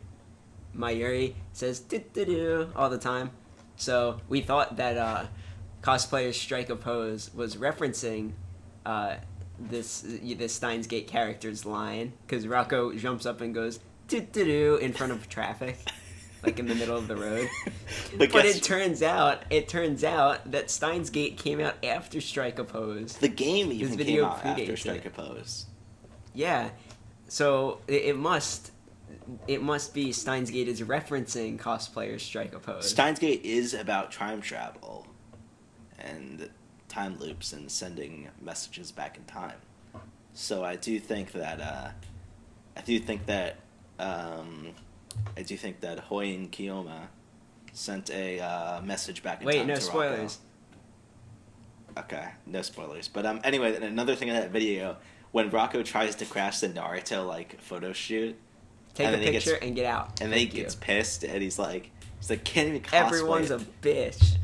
Mayuri says all the time. So we thought that cosplayers strike a pose was referencing this Steins Gate character's line, because Rocco jumps up and goes in front of traffic, like in the middle of the road. But it turns out that Steins Gate came out after Strike a Pose. The game even came out after Strike a Pose. Yeah, so it must be Steins Gate is referencing cosplayers Strike a Pose. Steins Gate is about time travel and time loops and sending messages back in time. So I do think that Hoi and Kiyoma sent a message back in time. Wait, no to spoilers. Rocco. Okay, no spoilers. But anyway, another thing in that video, when Rocco tries to crash the Naruto photo shoot, take a picture and get out. And then he gets pissed and he's like, can't even cosplay. Everyone's a bitch.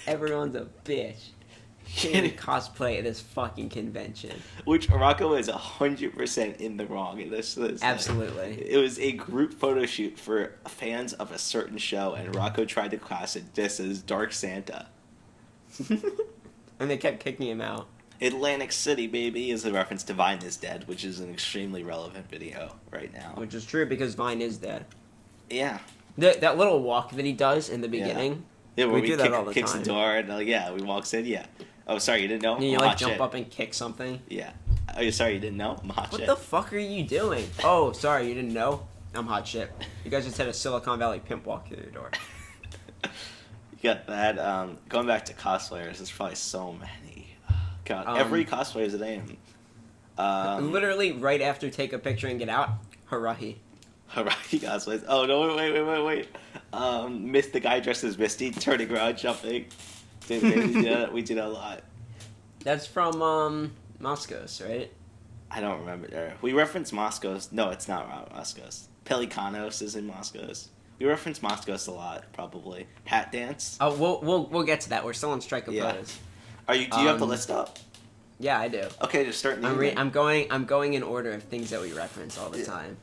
Everyone's a bitch. Can't even cosplay at this fucking convention. Which Rocco is 100% in the wrong in this. Absolutely. It was a group photo shoot for fans of a certain show, and Rocco tried to class it this as Dark Santa. And they kept kicking him out. Atlantic City, baby, is a reference to Vine is Dead, which is an extremely relevant video right now. Which is true, because Vine is dead. Yeah. That little walk that he does in the beginning. Yeah, where we do that all the kicks time. the door, and we walks in, yeah. Oh, sorry, you didn't know? And you jump up and kick something. Yeah. Oh, sorry, you didn't know? I'm hot shit. What the fuck are you doing? Oh, sorry, you didn't know? I'm hot shit. You guys just had a Silicon Valley pimp walk through your door. You got that. Going back to cosplayers, there's probably so many. God, every cosplayer is a name. Literally right after Take a Picture and Get Out, Harahi. Harahi cosplays. Oh, no, wait. The guy dressed as Misty, turning around, jumping. Dude, we do that a lot. That's from Moscos, right? I don't remember. We reference Moscos. No, it's not Moscos. Pelikanos is in Moscos. We reference Moscos a lot, probably. Hat dance. Oh, we'll get to that. We're still on Strike a Pose. Do you have the list up? Yeah, I do. Okay, just start. I'm going in order of things that we reference all the time.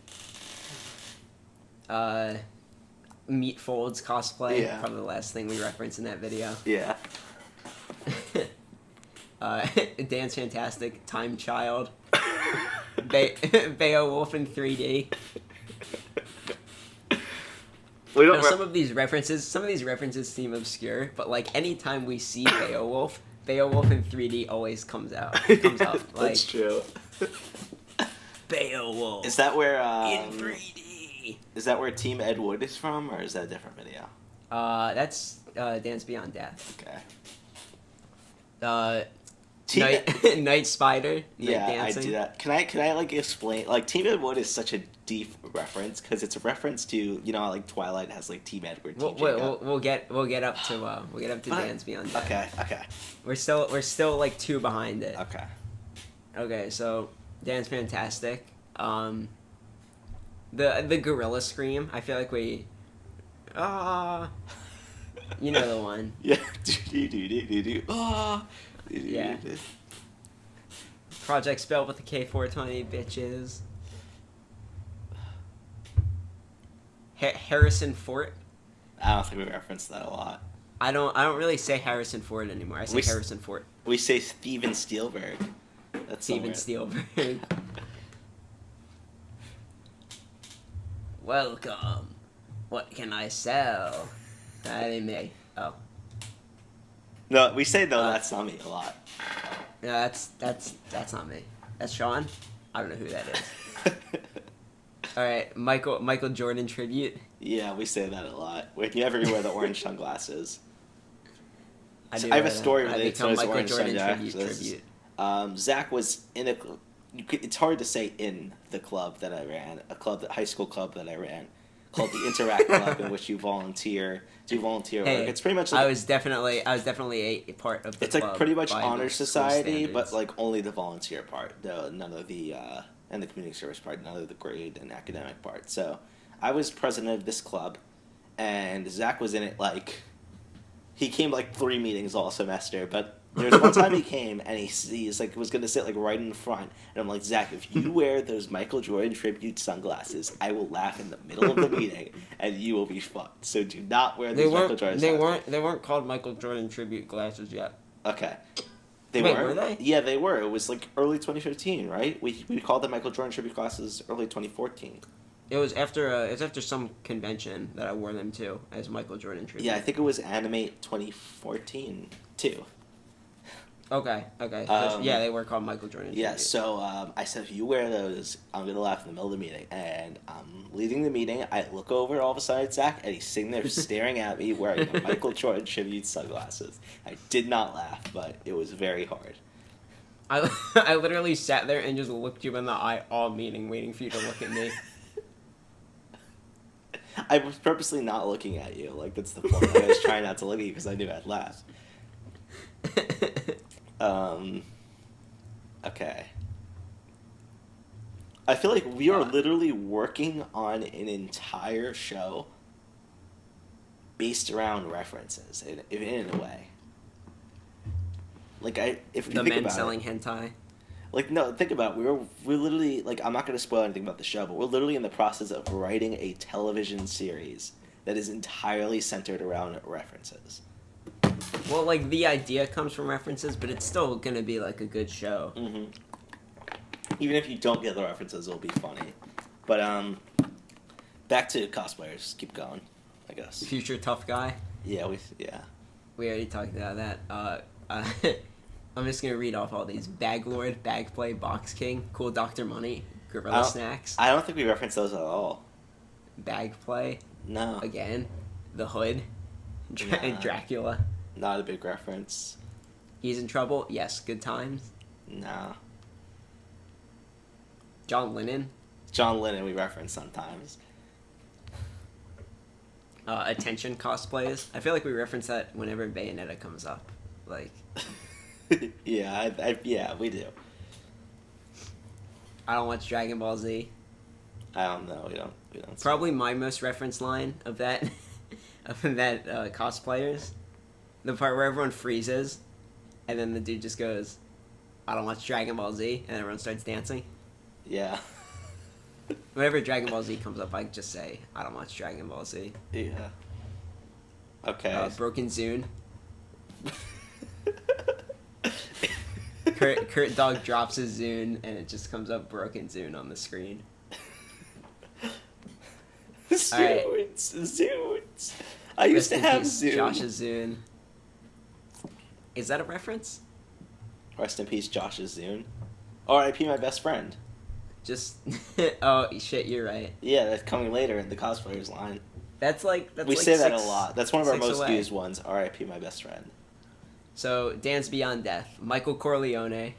Meatfolds cosplay, probably the last thing we reference in that video. Yeah. Dance Fantastic, Time Child, Beowulf in 3D. Some of these references seem obscure, but like anytime we see Beowulf in 3D always comes out. Like, that's true. Beowulf. Is that where in 3D? Is that where Team Ed Wood is from, or is that a different video? That's Dance Beyond Death. Okay. Night Spider. Yeah, dancing. I do that. Can I explain? Team Ed Wood is such a deep reference because it's a reference to Twilight has Team Edward. We'll get up to Dance Beyond Death. Okay. We're still 2 behind it. Okay, so Dance Fantastic. The gorilla scream. I feel like we. You know the one. Yeah. Do. Ah. Yeah. Project spelled with the K420, bitches. Harrison Ford. I don't think we referenced that a lot. I don't really say Harrison Ford anymore. I say Harrison Ford. We say Steven Spielberg. That's Steven Spielberg. Welcome. What can I sell? Anime. Oh. No, we say no. That's not me a lot. No, that's not me. That's Sean. I don't know who that is. All right, Michael Jordan tribute. Yeah, we say that a lot. Whenever you wear the orange sunglasses. I have a story related to his Michael orange Jordan sunglasses. tribute. Zach was in it's hard to say in the club that I ran, high school club that I ran, called the Interact Club, in which you do volunteer work. It's pretty much like I was definitely a part of the it's club. like pretty much honor society, standards. but like only the volunteer part, none of the and the community service part, none of the grade and academic part. So I was president of this club, and Zach was in it. Like, he came like 3 meetings all semester, but there was one time he came and he's like was gonna sit like right in the front, and I'm like, Zach, if you wear those Michael Jordan tribute sunglasses, I will laugh in the middle of the meeting, and you will be fucked. So do not wear these Michael Jordan. They weren't called Michael Jordan tribute glasses yet. Okay. Were they? Yeah, they were. It was like early 2015, right? We called them Michael Jordan tribute glasses early 2014. It was after some convention that I wore them to as Michael Jordan tribute. Yeah, I think it was Animate 2014 too. Okay. Yeah, they were called Michael Jordan tribute. Yeah, so I said, if you wear those, I'm going to laugh in the middle of the meeting. And I'm leading the meeting. I look over all of a sudden at Zach, and he's sitting there staring at me wearing the Michael Jordan tribute sunglasses. I did not laugh, but it was very hard. I literally sat there and just looked you in the eye all meeting, waiting for you to look at me. I was purposely not looking at you. Like, that's the point. I was trying not to look at you because I knew I'd laugh. Okay. I feel like we are literally working on an entire show based around references in a way. Like, if you the think men about selling it, hentai. like, no, think about it. We're literally, like, I'm not going to spoil anything about the show, but we're literally in the process of writing a television series that is entirely centered around references. Well, like, the idea comes from references, but it's still gonna be, like, a good show. Mm-hmm. Even if you don't get the references, it'll be funny. But, back to cosplayers. Keep going, I guess. Future tough guy. Yeah. We already talked about that. I'm just gonna read off all these. Bag Lord, Bag Play, Box King, Cool Dr. Money, Gorilla Snacks. I don't think we referenced those at all. Bag Play. No. Again. The Hood. Dracula. Not a big reference. He's in Trouble. Yes. Good Times. No. John Lennon. John Lennon we reference sometimes. Attention cosplays. I feel like we reference that whenever Bayonetta comes up. Like. Yeah, we do. I don't watch Dragon Ball Z. I don't know. We don't. Probably my most referenced line of that, cosplayers, the part where everyone freezes, and then the dude just goes, "I don't watch Dragon Ball Z," and everyone starts dancing. Yeah. Whenever Dragon Ball Z comes up, I just say, "I don't watch Dragon Ball Z." Yeah. Okay. Broken Zune. Kurt Dog drops his Zune, and it just comes up Broken Zune on the screen. Zunes. I used to have Zune. Josh's Zune. Is that a reference? Rest in peace, Josh's Zune. R.I.P. my best friend. Just oh shit, you're right. Yeah, that's coming later in the cosplayers line. We say that a lot. That's one of our most used ones. R.I.P. my best friend. So, Dance Beyond Death. Michael Corleone.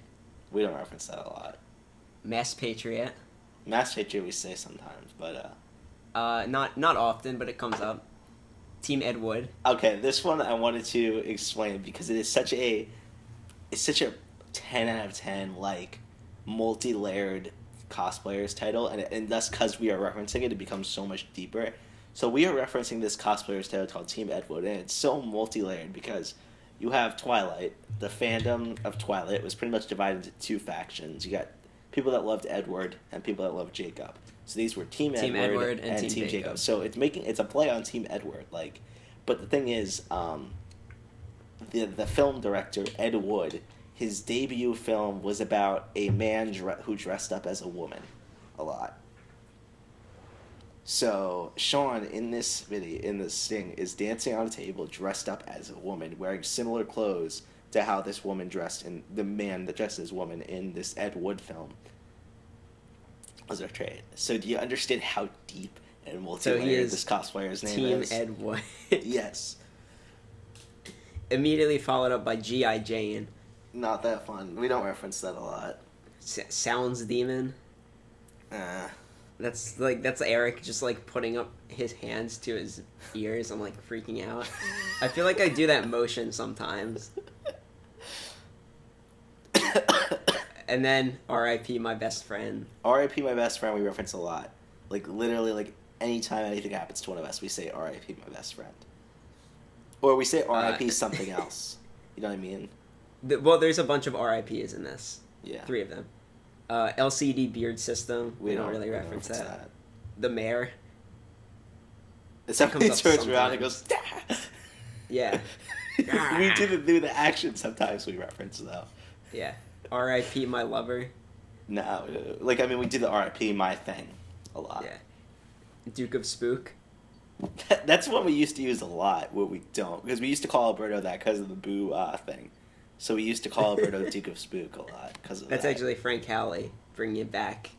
We don't reference that a lot. Mass Patriot. Mass Patriot we say sometimes, but not often, but it comes up. Team Ed Wood. Okay, this one I wanted to explain because it's such a 10 out of 10 like multi-layered cosplayers title, and thus because we are referencing it, it becomes so much deeper. So we are referencing this cosplayer's tale called Team Edward, and it's so multi-layered because you have Twilight. The fandom of Twilight was pretty much divided into two factions. You got people that loved Edward and people that loved Jacob. So these were Team Edward and Team Jacob. So it's a play on Team Edward. Like, but the thing is, the film director Ed Wood, his debut film was about a man who dressed up as a woman, a lot. So Sean in this thing is dancing on a table dressed up as a woman, wearing similar clothes to how this woman dressed in the man that dressed as a woman in this Ed Wood film was portrayed. So do you understand how deep and multi-layered this cosplayer's name is? Team Ed Wood. Yes. Immediately followed up by G.I. Jane. Not that fun. We don't reference that a lot. Sounds Demon. That's Eric just like putting up his hands to his ears. I'm like freaking out. I feel like I do that motion sometimes. And then R.I.P. my best friend. R.I.P. my best friend we reference a lot. Like literally like anytime anything happens to one of us, we say R.I.P. my best friend. Or we say R.I.P. something else. You know what I mean? Well, there's a bunch of R.I.P.s in this. Yeah. 3 of them. LCD Beard System. We don't really reference that. The Mayor. Somebody turns around and goes, "Dah!" Yeah. We didn't do the action sometimes we reference, though. Yeah. R.I.P. my lover. No. Like, I mean, we do the R.I.P. my thing a lot. Yeah. Duke of Spook. That's what we used to use a lot, what we don't. Because we used to call Alberto that because of the boo thing. So we used to call Alberto Duke of Spook a lot because of That's that. actually Frank Halley, bringing it back.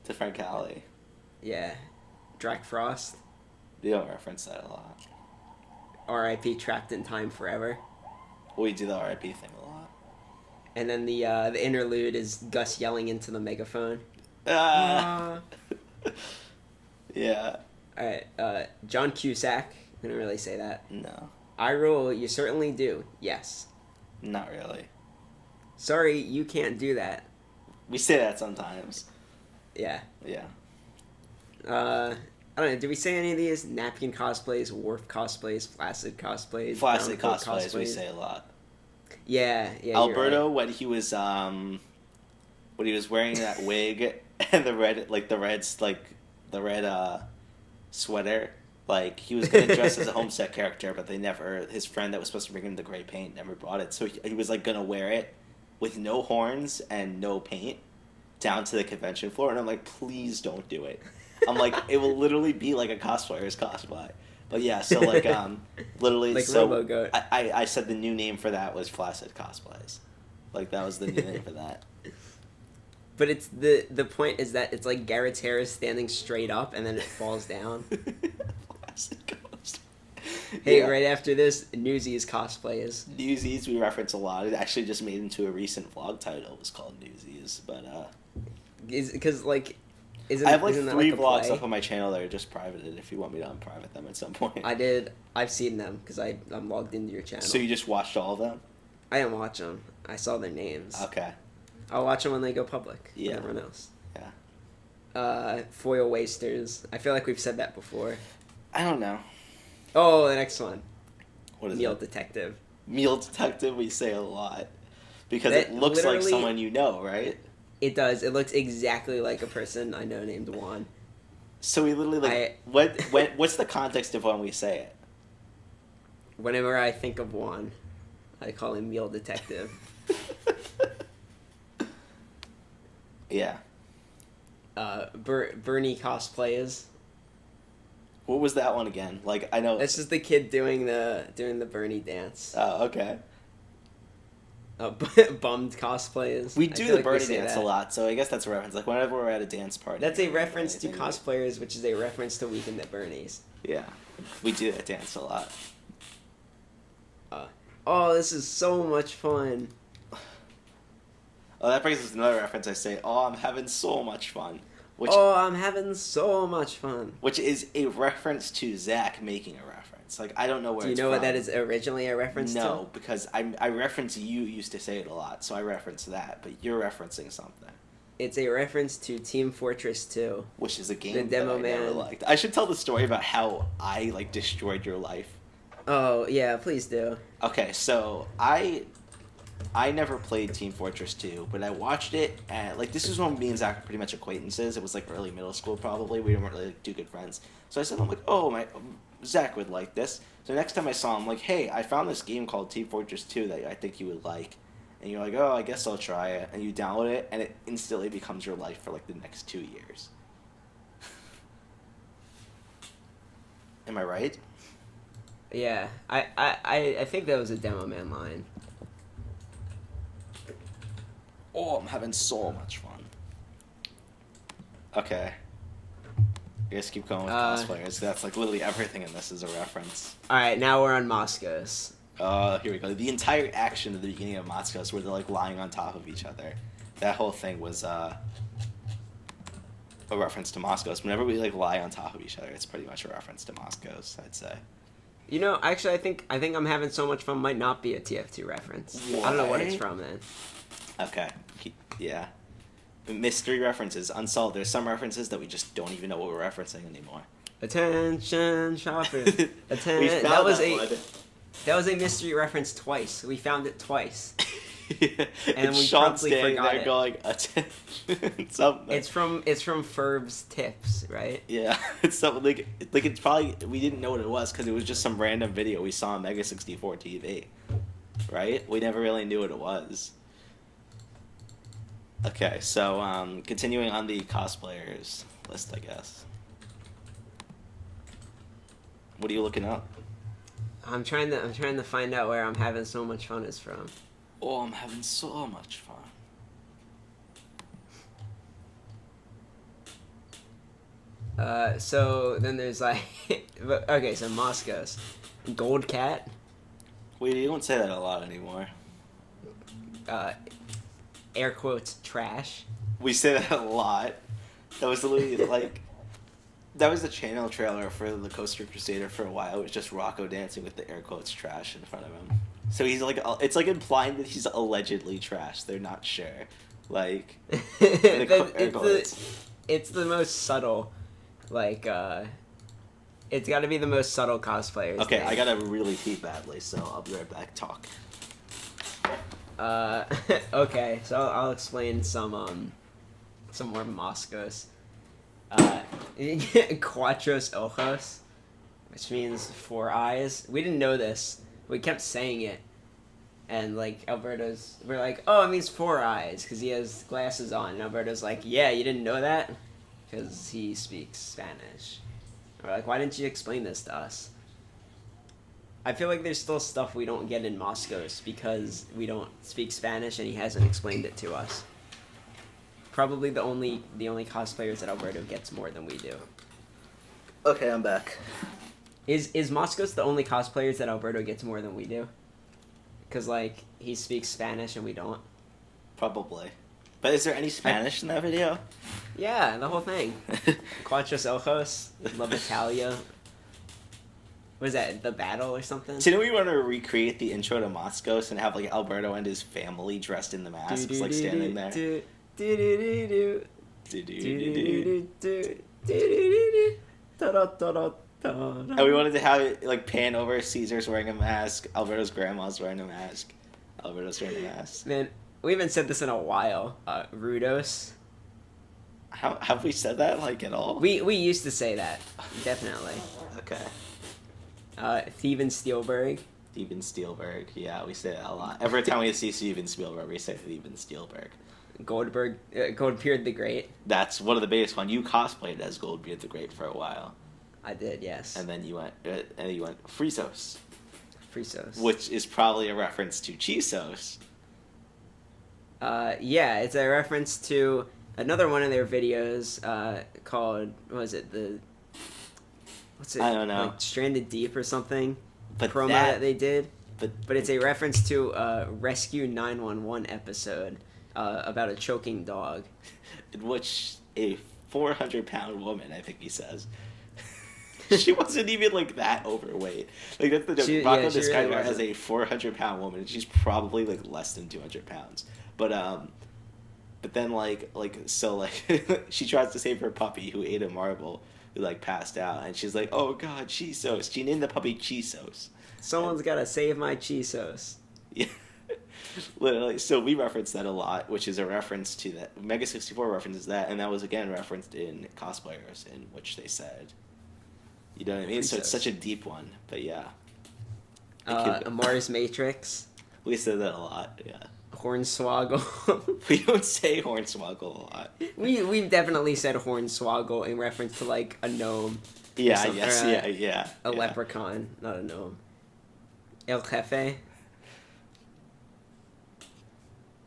To Frank Halley. Yeah. Drac Frost. We don't reference that a lot. R.I.P. Trapped in Time Forever. We do the R.I.P. thing a lot. And then the interlude is Gus yelling into the megaphone. Yeah. Alright, John Cusack. We don't really say that. No. I rule, you certainly do. Yes. Not really. Sorry, you can't do that. We say that sometimes. Yeah. Yeah. I don't know, did we say any of these? Napkin cosplays, Wharf cosplays, Flaccid cosplays, Flaccid cosplays we say a lot. Yeah, Alberto, right. when he was wearing that wig and the red sweater, like he was gonna dress as a Homestead character, but his friend that was supposed to bring him the gray paint never brought it, so he was like gonna wear it with no horns and no paint down to the convention floor, and I'm like, please don't do it. I'm like, it will literally be like a cosplayer's cosplay. But yeah, so like literally like so RoboGoat. I said the new name for that was Flaccid Cosplays. Like that was the new name for that. But it's the point is that it's like Garrett's hair is standing straight up and then it falls down. Flaccid Cosplay. Hey, Yeah. right after this, Newsies cosplays. Newsies we reference a lot. It actually just made into a recent vlog title. It was called Newsies, but Because like, I have like isn't that 3 a vlogs play? up on my channel that are just privated. If you want me to unprivate them at some point. I've seen them because I'm logged into your channel. So you just watched all of them? I didn't watch them. I saw their names. Okay. I'll watch them when they go public. Yeah. Like everyone else. Yeah. Foil Wasters. I feel like we've said that before. I don't know. Oh, the next one. What is Meal it? Detective. Meal Detective we say a lot. Because That it looks like literally- someone you know, right? It does. It looks exactly like a person I know named Juan. So we literally what's the context of when we say it? Whenever I think of Juan, I call him Meal Detective. Yeah. Bernie cosplays. What was that one again? Like I know. That's just the kid doing the Bernie dance. Oh, okay. Bummed cosplays. We I do feel the like we Bernie say dance that. a lot, so I guess that's a reference. Like whenever we're at a dance party. That's a or reference to anything, cosplayers, which is a reference to Weekend at Bernie's. Yeah, we do that dance a lot. Oh, this is so much fun. Oh, that brings us to another reference. I say, "Oh, I'm having so much fun," which I'm having so much fun. which is a reference to Zach making a reference. Like I don't know where. Do you it's know what from. that is originally a reference to? No, because I reference you used to say it a lot, so I reference that. But you're referencing something. It's a reference to Team Fortress 2. which is a game The demo that I never man. liked. I should tell the story about how I like destroyed your life. Oh, yeah, please do. Okay, so I never played Team Fortress 2, but I watched it, and like this is when me and Zach were pretty much acquaintances. It was like early middle school probably. We weren't really like, too good friends. So I said, I'm like, oh my, Zach would like this. So next time I saw him, like, hey, I found this game called Team Fortress 2 that I think you would like. And you're like, oh, I guess I'll try it. And you download it, and it instantly becomes your life for like the next 2 years. Am I right? Yeah, I think that was a demo man line. Oh, I'm having so much fun. Okay. You guys keep going with cosplayers. That's like literally everything in this is a reference. Alright, now we're on Moscow's. Here we go. The entire action at the beginning of Moscow's where they're like lying on top of each other. That whole thing was a reference to Moscow's. Whenever we like lie on top of each other, it's pretty much a reference to Moscow's, I'd say. You know, actually, I think I'm having so much fun might not be a TF2 reference. What? I don't know what it's from then. Okay. Yeah. Mystery references, unsolved. There's some references that we just don't even know what we're referencing anymore. Attention shoppers. Attention. That was a mystery reference twice. We found it twice. And we Sean promptly standing forgot there it. going, attention. Something. It's from Ferb's Tips, right? Yeah, it's something like it's probably we didn't know what it was because it was just some random video we saw on Mega 64 TV, right? We never really knew what it was. Okay, so continuing on the cosplayers list, I guess. What are you looking up? I'm trying to find out where I'm having so much fun is from. Oh, I'm having so much fun. So then there's like, okay, so Moscow's Gold Cat. Wait, you don't say that a lot anymore. Air quotes trash. We say that a lot. That was literally like, that was the channel trailer for the Coaster Crusader for a while. It was just Rocco dancing with the air quotes trash in front of him. So he's like, it's like implying that he's allegedly trash. They're not sure. Like, it's the most subtle, like, it's got to be the most subtle cosplayers. Okay, I gotta really pee badly, so I'll be right back. Talk. Okay, so I'll explain some more Moscos. Cuatros ojos, which means 4 eyes. We didn't know this. We kept saying it. And, like, we're like, oh, it means 4 eyes, because he has glasses on. And Alberto's like, yeah, you didn't know that? Because he speaks Spanish. We're like, why didn't you explain this to us? I feel like there's still stuff we don't get in Moscow's because we don't speak Spanish and he hasn't explained it to us. Probably the only cosplayers that Alberto gets more than we do. Okay, I'm back. Is Moscow's the only cosplayers that Alberto gets more than we do? Because, like, he speaks Spanish and we don't. Probably. But is there any Spanish in that video? Yeah, the whole thing. Cuatros ojos, La Battaglia. What is that, The Battle or something? So, we want to recreate the intro to Moscow's and have, like, Alberto and his family dressed in the masks, like, standing there. And we wanted to have it, like, pan over. Caesar's wearing a mask. Alberto's grandma's wearing a mask. Alberto's wearing a mask. Man, we haven't said this in a while. Rudos. Have we said that, like, at all? We used to say that. Definitely. Okay. Steven Spielberg. Steven Spielberg. Yeah, we say that a lot. Every time we see Steven Spielberg, we say Steven Spielberg. Goldbeard the Great. That's one of the biggest ones. You cosplayed as Goldbeard the Great for a while. I did, yes. And then you went Frisos. Frisos. Which is probably a reference to Chisos. Yeah, it's a reference to another one of their videos called, I don't know. Like Stranded Deep or something. But promo that they did. But it's a reference to a Rescue 911 episode about a choking dog. In which a 400-pound woman, I think he says. She wasn't even, like, that overweight. Like, that's the joke. Rocco described her as a 400-pound woman, and she's probably, like, less than 200 pounds. But, But then so like she tries to save her puppy who ate a marble, who like passed out, and she's like, "Oh God, Chisos." She named the puppy Chisos. Someone's And, gotta save my Chisos. yeah. Literally, so we reference that a lot, which is a reference to that. Mega 64 references that, and that was again referenced in Cosplayers, in which they said, you know what I mean? So it's such a deep one, but yeah. Mars Matrix. We said that a lot, yeah. Hornswoggle. We don't say Hornswoggle a lot. We've definitely said Hornswoggle in reference to like a gnome. Yeah, yes, yeah. A leprechaun, not a gnome. El Jefe.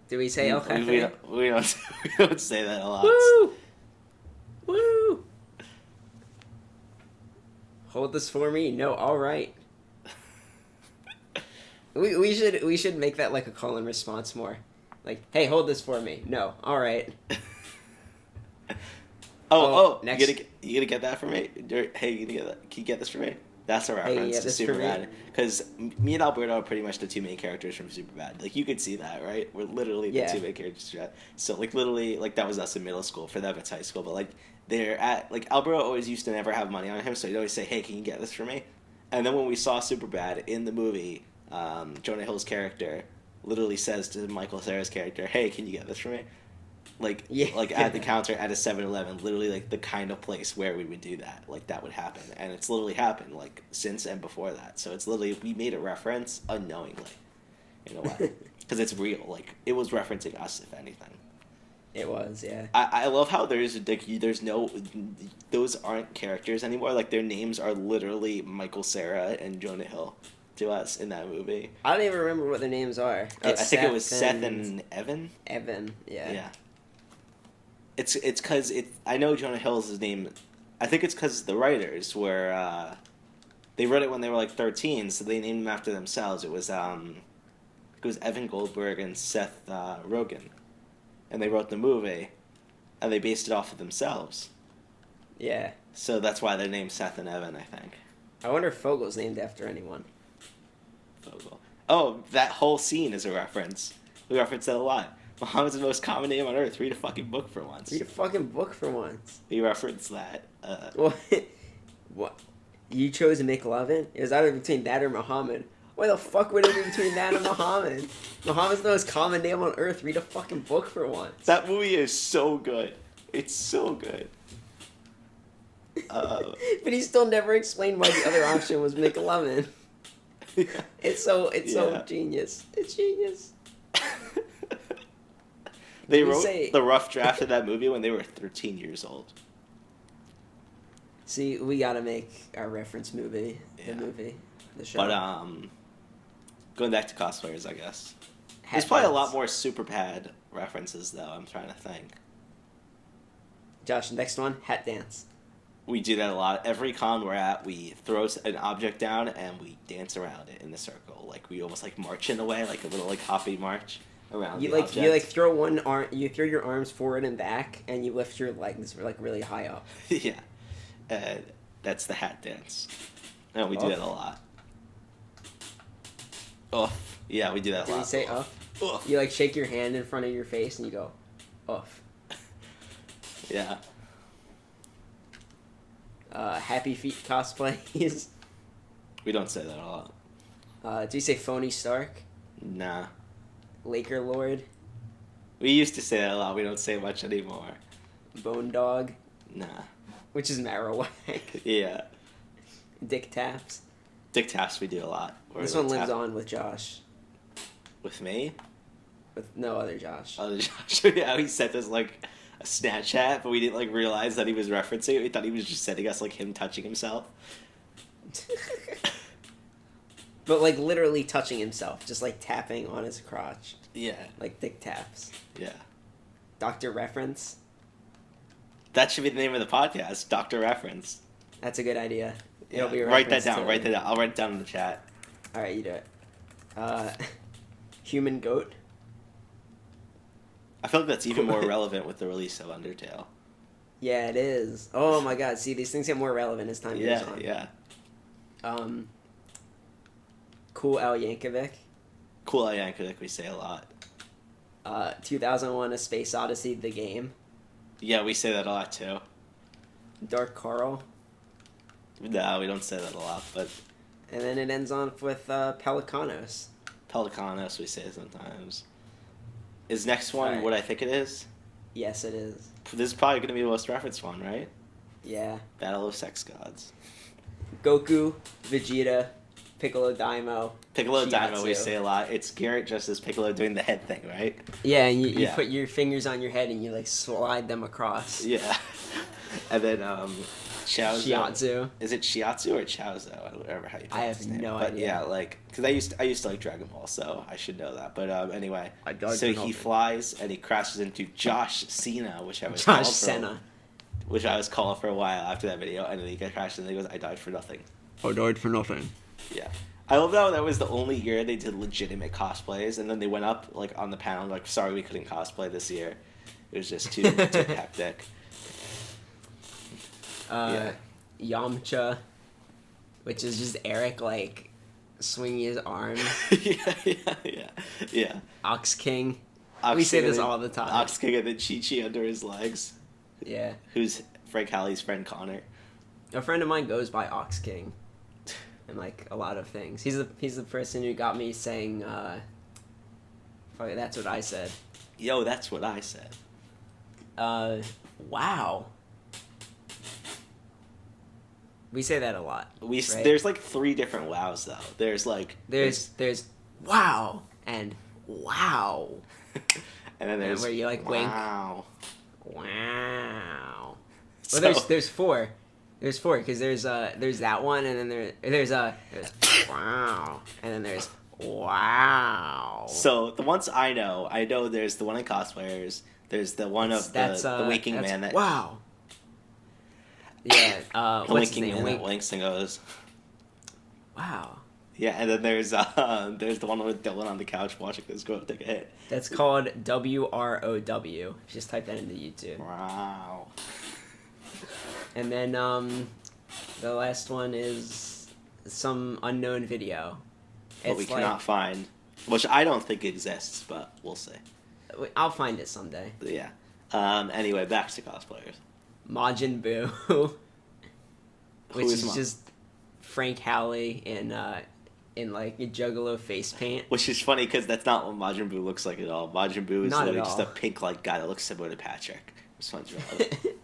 Do we say El Jefe? We don't say that a lot. Woo! Woo! Hold this for me. No, all right. We should make that like a call and response more. Like, hey, hold this for me. No, all right. Next. You gonna get that for me? Hey, can you get this for me? That's a reference to Superbad. Because me and Alberto are pretty much the two main characters from Superbad. Like, you could see that, right? We're literally the two main characters. So, like, literally, like, that was us in middle school. For them, it's high school. But, like, they're at... Like, Alberto always used to never have money on him, so he'd always say, hey, can you get this for me? And then when we saw Superbad in the movie, Jonah Hill's character literally says to Michael Cera's character, hey, can you get this for me? Like at the counter at a 7-Eleven, literally like the kind of place where we would do that, like that would happen, and it's literally happened like since and before that. So it's literally we made a reference unknowingly, in a way, because it's real. Like it was referencing us, if anything. It was, yeah. I love how there's no those aren't characters anymore. Like their names are literally Michael Cera and Jonah Hill to us in that movie. I don't even remember what their names are. I think it was Seth and Evan. Evan, yeah. Yeah. It's because I know Jonah Hill's name. I think it's because the writers were they wrote it when they were like 13, so they named them after themselves. It was Evan Goldberg and Seth Rogen, and they wrote the movie, and they based it off of themselves. Yeah. So that's why they're named Seth and Evan, I think. I wonder if Fogel's named after anyone. Fogel. Oh, that whole scene is a reference. We reference that a lot. Muhammad's the most common name on earth. Read a fucking book for once. Read a fucking book for once. We reference that. What? You chose McLovin? It was either between that or Muhammad. Why the fuck would it be between that and Muhammad? Muhammad's the most common name on earth. Read a fucking book for once. That movie is so good. It's so good. But he still never explained why the other option was McLovin. Yeah. It's so genius. It's genius. They wrote the rough draft of that movie when they were 13 years old. See, we gotta make our reference movie, the show. But going back to cosplayers, I guess. There's probably a lot more Superbad references, though. I'm trying to think. Josh, next one, hat dance. We do that a lot. Every con we're at, we throw an object down and we dance around it in a circle. Like we almost like march in a way, like a little like hoppy march around the object. You like throw one arm, you throw your arms forward and back, and you lift your legs like really high up. Yeah, that's the hat dance. And we do that a lot. Oof. Yeah, we do that a lot. Did you say Oof. You like shake your hand in front of your face and you go, oof. Yeah. Happy Feet cosplays. We don't say that a lot. Do you say Phony Stark? Nah. Laker Lord? We used to say that a lot. We don't say much anymore. Bone Dog? Nah. Which is Marowak. Yeah. Dick Taps? Dick Taps we do a lot. This one lives on with Josh. With me? With no other Josh. Other Josh. Yeah, he sent us like a Snapchat, but we didn't like realize that he was referencing it. We thought he was just sending us like him touching himself. But like literally touching himself, just like tapping on his crotch. Yeah. Like Dick Taps. Yeah. Dr. Reference. That should be the name of the podcast, Dr. Reference. That's a good idea. Yeah. It'll be a write that reference down. Write that down. I'll write it down in the chat. All right, you do it. Human Goat. I feel like that's even more relevant with the release of Undertale. Yeah, it is. Oh my god, see, these things get more relevant as time goes on. Yeah. Cool Al Yankovic. Cool Al Yankovic we say a lot. 2001: A Space Odyssey, the game. Yeah, we say that a lot too. Dark Coral. No, we don't say that a lot, but And then it ends on with Pelicanos. Pelicanos we say sometimes. Is next one Alright. what I think it is? Yes, it is. This is probably going to be the most referenced one, right? Yeah. Battle of Sex Gods. Goku, Vegeta, Piccolo Daimo. Piccolo Daimo we Shiatsu. say a lot. It's Garrett just as Piccolo doing the head thing, right? Yeah, and you Yeah. put your fingers on your head and you like slide them across. Yeah. And then Chaozu. Shiatsu. Is it Shiatsu or Chaozu? Whatever how you I pronounce have his name. no but idea. yeah, like because I used to like Dragon Ball, so I should know that. But anyway, I died so for he nothing. flies and he crashes into Josh Cena, which I was Josh called Senna. which I was calling for a while after that video, and then he got crashed and he goes, "I died for nothing." I died for nothing. Yeah. I love that was the only year they did legitimate cosplays, and then they went up like on the panel like, "Sorry, we couldn't cosplay this year. It was just too hectic." Yeah. Yamcha, which is just Eric like swinging his arm. yeah. Ox King. Ox We say King this and then- all the time. Ox King and then Chi-Chi under his legs. Yeah. Who's Frank Hallie's friend Connor. A friend of mine goes by Ox King. And like a lot of things. He's the person who got me saying okay, that's what I said. Yo, that's what I said. Wow. We say that a lot. Right? Right? There's like 3 different wows though. There's like There's wow and wow. and then there's where you like wink. wow. Wow. So, Well, there's 4. There's 4 because there's that one and then there's wow and then there's wow. So the ones I know there's the one in cosplayers. There's the one of the winking that's man that wow. Yeah. the What's his winking name? man that winks and goes. Wow. Yeah, and then there's the one with Dylan on the couch watching this girl take a hit. That's called WROW. Just type that into YouTube. Wow. And then the last one is some unknown video. What we cannot find, which I don't think exists, but we'll see. I'll find it someday. But yeah. Anyway, back to cosplayers. Majin Buu, which Who is is just Frank Hallie in like a Juggalo face paint. Which is funny because that's not what Majin Buu looks like at all. Majin Buu is Not at literally just a all. pink like guy that looks similar to Patrick. SpongeBob.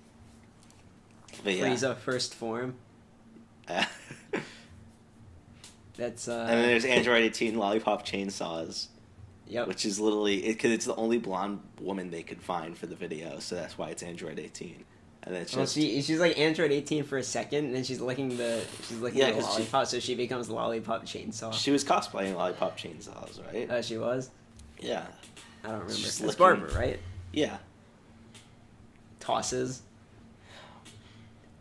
But yeah. Frieza first form. That's And then there's Android 18 Lollipop Chainsaws, yep. which is literally because it's the only blonde woman they could find for the video, so that's why it's Android 18. And then it's Well, just she's like Android 18 for a second, and then she's licking the Yeah, the 'cause lollipop, so she becomes Lollipop Chainsaw. she was cosplaying Lollipop Chainsaws, right? She was. Yeah, I don't remember. She's It's licking- Barbara, right? yeah. Tosses.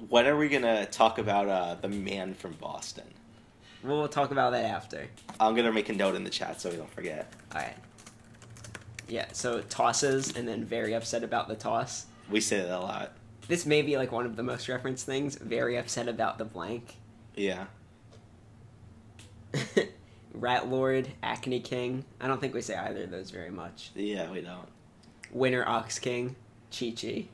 When are we gonna talk about the man from Boston? We'll talk about that after. I'm gonna make a note in the chat so we don't forget. All right. Yeah. So tosses, and then very upset about the toss. We say that a lot. This may be like one of the most referenced things. Very upset about the blank. Yeah. Rat Lord, Acne King. I don't think we say either of those very much. Yeah, we don't. Winter Ox King, Chi Chi.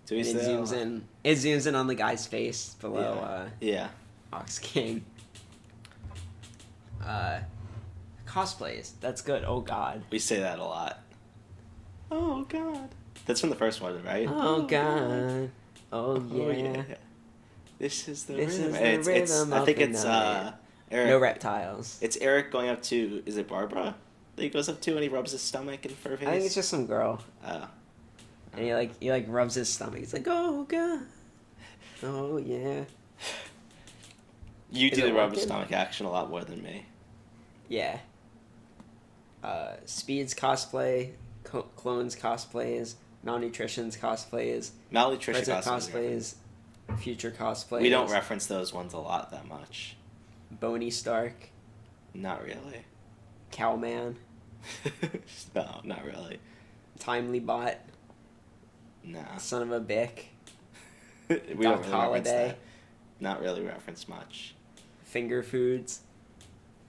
Do we It say that a zooms lot? in. It zooms in on the guy's face below Yeah. Ox King. Cosplays. That's good. Oh God. We say that a lot. Oh God. That's from the first one, right? Oh God. Oh yeah. This is the This rhythm. is And the rhythm I of think the it's night. Eric. No reptiles. It's Eric going up to. Is it Barbara? That he goes up to and he rubs his stomach and her face. I think it's just some girl, Oh. and he like rubs his stomach. He's like, oh God. Oh yeah. You Is do it the rub his working? stomach action a lot more than me. Yeah. Speed's cosplay, Clones cosplays, Malnutrition's cosplays, Malnutrition Present cosplays. cosplays, Future cosplays. We don't reference those ones a lot that much. Boney Stark, Not really. Cowman, No, not really. Timely Bot, Nah. Son of a Bick, We Doc don't really reference Holliday. that. Not really reference much. Finger Foods.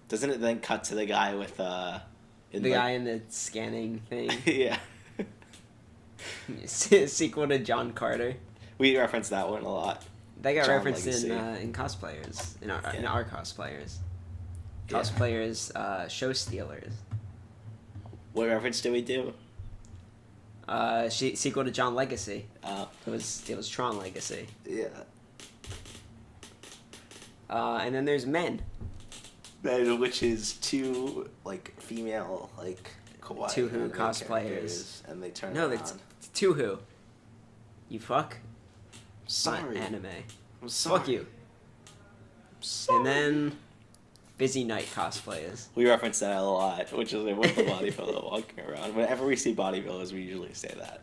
Doesn't it then cut to the guy with In, The like, guy in the scanning thing. yeah. Sequel to John Carter. We reference that one a lot. They got John referenced Legacy. in cosplayers. In Yeah. our cosplayers. Yeah. Cosplayers, show stealers. What reference did we do? Sequel to John Legacy. Uh, It was Tron Legacy. yeah. And then there's Men. Which is two, like, female, like, kawaii Two Who anime cosplayers. characters, and they turn No, around. it's Two Who. You fuck? Sorry. Anime. I'm sorry. Fuck you. Sorry. And then Busy Night cosplayers. We reference that a lot, which is with the bodybuilder walking around. Whenever we see bodybuilders, we usually say that.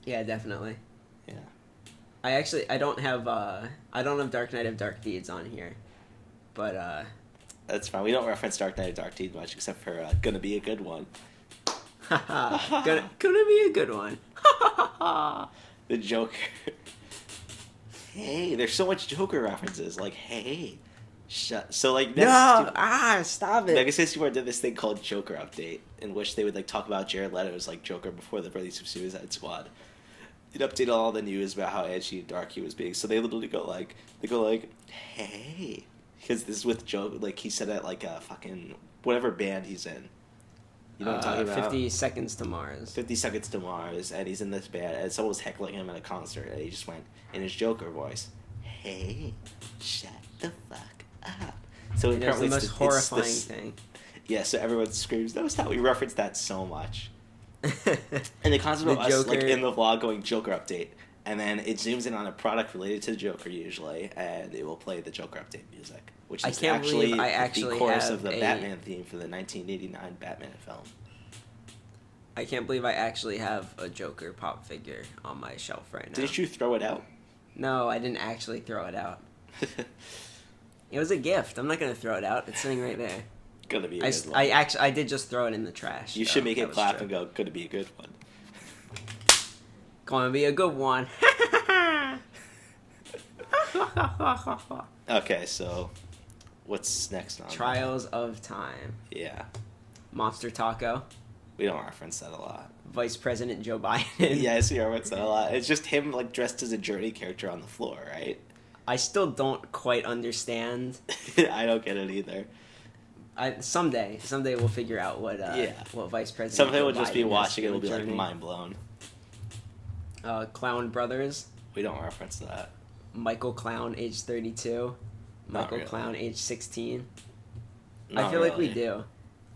Yeah, definitely. Yeah. I don't have Dark Knight of Dark Deeds on here, but That's fine. We don't reference Dark Knight of Dark Deeds much, except for Gonna Be a Good One. gonna be a good one. The Joker. Hey, there's so much Joker references. Like, hey. Shut. So, like, Stop it. Mega 64 did this thing called Joker Update, in which they would, like, talk about Jared Leto's, like, Joker before the release of Suicide Squad. It updated all the news about how edgy and dark he was being. So they literally go like, hey. Because this is with Joe, like, he said at, like, a fucking, whatever band he's in. You know what I'm talking about? 50 Seconds to Mars. 50 Seconds to Mars, and he's in this band, and someone was heckling him at a concert, and he just went, in his Joker voice, hey, shut the fuck up. So And it was the most horrifying it's thing. Yeah, so everyone screams, notice how we reference that so much. And the concept of us, like, in the vlog going Joker Update, and then it zooms in on a product related to the Joker usually, and it will play the Joker Update music, which is actually the chorus of the Batman theme for the 1989 Batman film. I can't believe I actually have a Joker pop figure on my shelf right now. Didn't you throw it out? No, I didn't actually throw it out. It was a gift. I'm not gonna throw it out. It's sitting right there. Gonna be a good one. I did just throw it in the trash. You should make it clap and go, gonna be a good one. Gonna be a good one. Okay, so what's next on Trials of Time. Yeah. Monster Taco. We don't reference that a lot. Vice President Joe Biden. Yes, we reference that a lot. It's just him, like, dressed as a Journey character on the floor, right? I still don't quite understand. I don't get it either. Someday we'll figure out what Vice President. Someday Joe we'll just be Biden watching it. has We'll be to like Journey. mind blown. Clown Brothers. We don't reference that. Michael Clown, age 32. Not Michael really. Clown, age 16. Not I feel like we really. do.